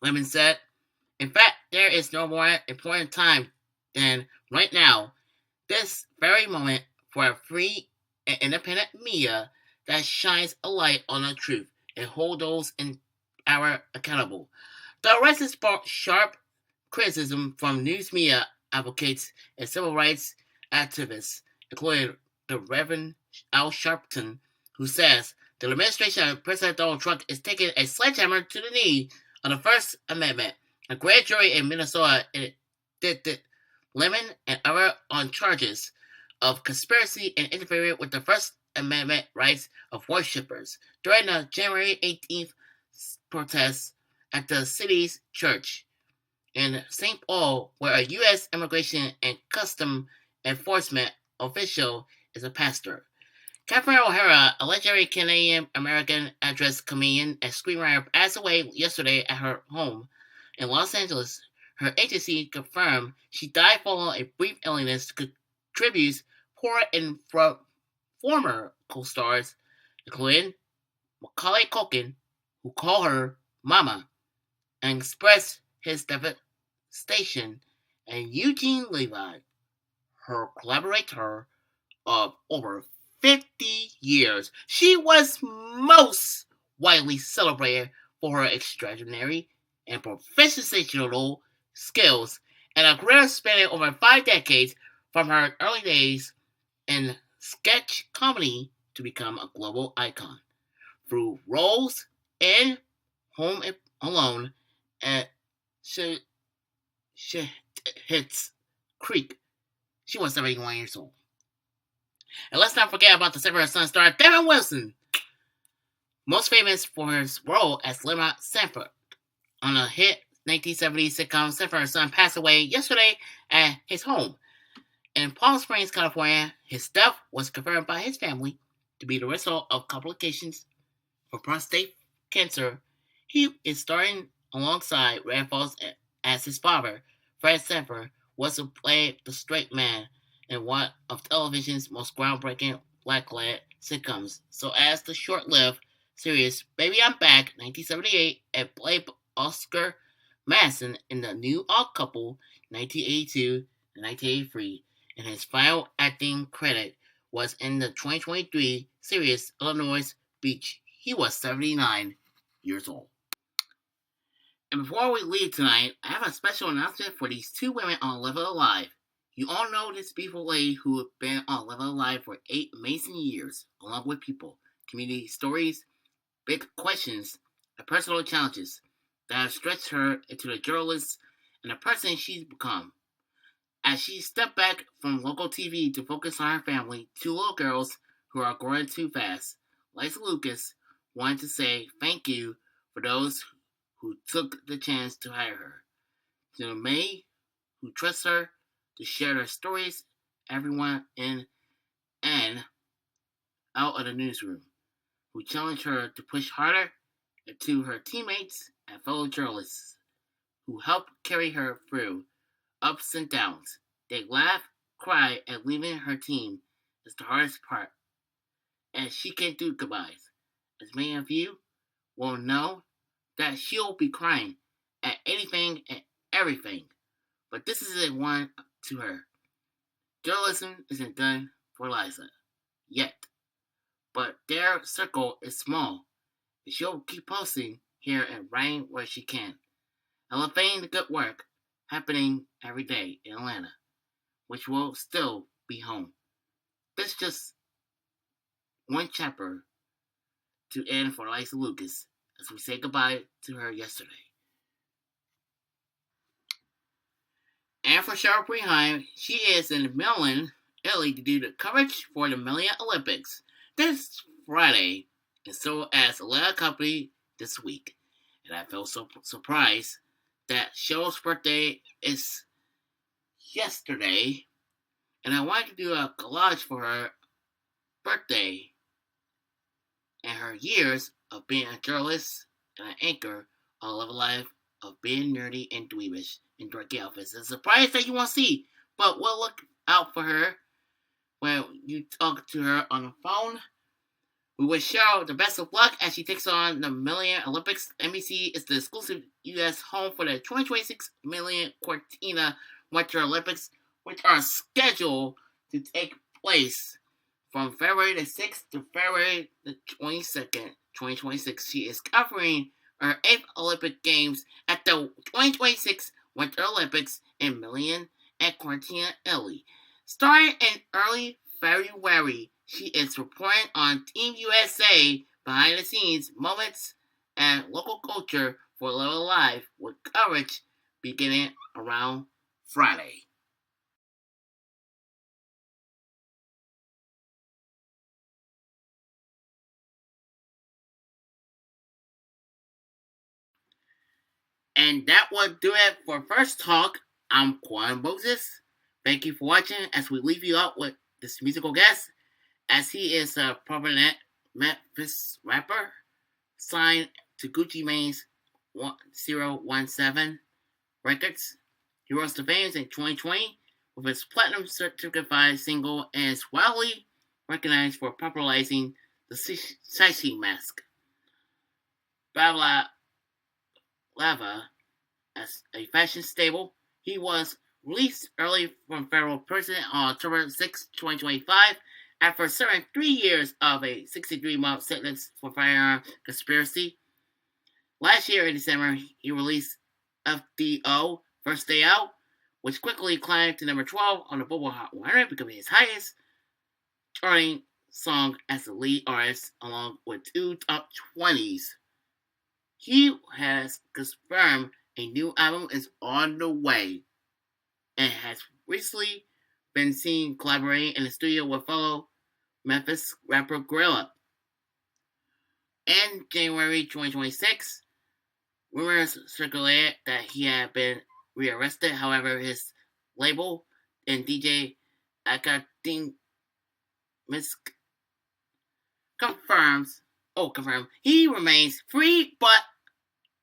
Lemon said. "In fact, there is no more important time than right now, this very moment, for a free and independent media that shines a light on the truth and hold those in power accountable." The arrest has sparked sharp criticism from news media advocates and civil rights activists, including the Reverend Al Sharpton, who says the administration of President Donald Trump is taking a sledgehammer to the knee on the First Amendment. A grand jury in Minnesota indicted Lemon and others on charges of conspiracy and interfering with the First Amendment rights of worshippers during the January 18th protests at the city's church in St. Paul, where a U.S. Immigration and Custom Enforcement official is a pastor. Catherine O'Hara, a legendary Canadian-American actress, comedian, and screenwriter, passed away yesterday at her home in Los Angeles. Her agency confirmed she died following a brief illness. Contributes poor and former co-stars, including Macaulay Culkin, who called her Mama, and expressed his devastation, and Eugene Levy, her collaborator of over 50 years. She was most widely celebrated for her extraordinary and professional skills and a career spanning over 5 decades, from her early days in sketch comedy to become a global icon. Through roles in Home Alone and Schitt's Creek, she was 71 years old. And let's not forget about the Severance Son star Devin Wilson, most famous for his role as Lemma Sanford on a hit 1970s sitcom. Severance Son passed away yesterday at his home in Palm Springs, California. His death was confirmed by his family to be the result of complications for prostate cancer. He is starring alongside Red Falls as his father. Fred Sanford was to play the straight man in one of television's most groundbreaking black-led sitcoms, so as the short-lived series Baby I'm Back 1978 and played Oscar Madison in the new Odd Couple 1982 in 1983, and his final acting credit was in the 2023 series Illinois Beach. He was 79 years old. And before we leave tonight, I have a special announcement for these two women on Live It Alive. You all know this beautiful lady who has been on Live It Alive for 8 amazing years, along with people, community stories, big questions, and personal challenges that have stretched her into the journalist and the person she's become. As she stepped back from local TV to focus on her family, 2 little girls who are growing too fast, Lisa Lucas wanted to say thank you for those who took the chance to hire her. To the many who trust her to share their stories, everyone in and out of the newsroom, who challenged her to push harder, and to her teammates and fellow journalists who helped carry her through ups and downs. They laugh, cry, and leaving her team is the hardest part, and she can't do goodbyes. As many of you will know that she'll be crying at anything and everything, but this isn't one to her. Journalism isn't done for Liza yet, but their circle is small, and she'll keep posting here and writing where she can, elevating the good work happening every day in Atlanta, which will still be home. This is just one chapter to end for Lisa Lucas as we say goodbye to her yesterday. And for Cheryl Preheim, she is in Milan, Italy to do the coverage for the Millennium Olympics this Friday, and so as Atlanta Company this week. And I feel so surprised that Cheryl's birthday is yesterday, and I wanted to do a collage for her birthday and her years of being a journalist and an anchor on Love Life, of being nerdy and dweebish in dorky outfits. It's a surprise that you won't see, but we'll look out for her when you talk to her on the phone. We wish Cheryl the best of luck as she takes on the Millennium Olympics. NBC is the exclusive U.S. home for the 2026 Millennium Cortina Winter Olympics, which are scheduled to take place from February the 6th to February the 22nd, 2026. She is covering her 8th Olympic Games at the 2026 Winter Olympics in Milan and Cortina, Italy. Starting in early February, she is reporting on Team USA behind the scenes moments and local culture for Little Live, with coverage beginning around Friday. And that will do it for First Talk. I'm Qwon Moses. Thank you for watching as we leave you out with this musical guest, as he is a prominent Memphis rapper signed to Gucci Mane's 1017 Records. He rose to fame in 2020 with his platinum certified single and is widely recognized for popularizing the Shishi mask. Lava as a fashion staple. He was released early from federal prison on October 6, 2025, after serving 3 years of a 63-month sentence for firearm conspiracy. Last year in December, he released FDO, First Day Out, which quickly climbed to number 12 on the Billboard Hot 100, becoming his highest charting song as the lead artist, along with 2 top 20s. He has confirmed a new album is on the way and has recently been seen collaborating in the studio with fellow Memphis rapper Gorilla. In January 2026, rumors circulated that he had been rearrested. However, his label and DJ Academic confirmed he remains free, but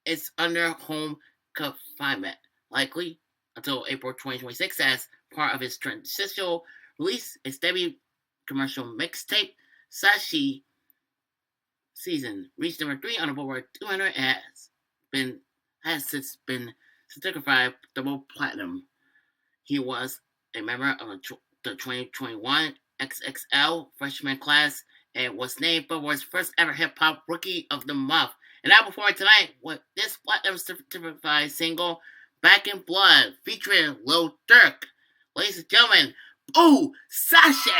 is under home confinement, likely until April 2026, as part of his transitional release. His debut commercial mixtape, Sashi Season, reached number 3 on the Billboard 200 and has since been certified double platinum. He was a member of the 2021 XXL freshman class and was named Billboard's first ever hip-hop Rookie of the Month. And now before tonight, with this platinum certified single, Back in Blood, featuring Lil Durk. Ladies and gentlemen, ooh, Sasha!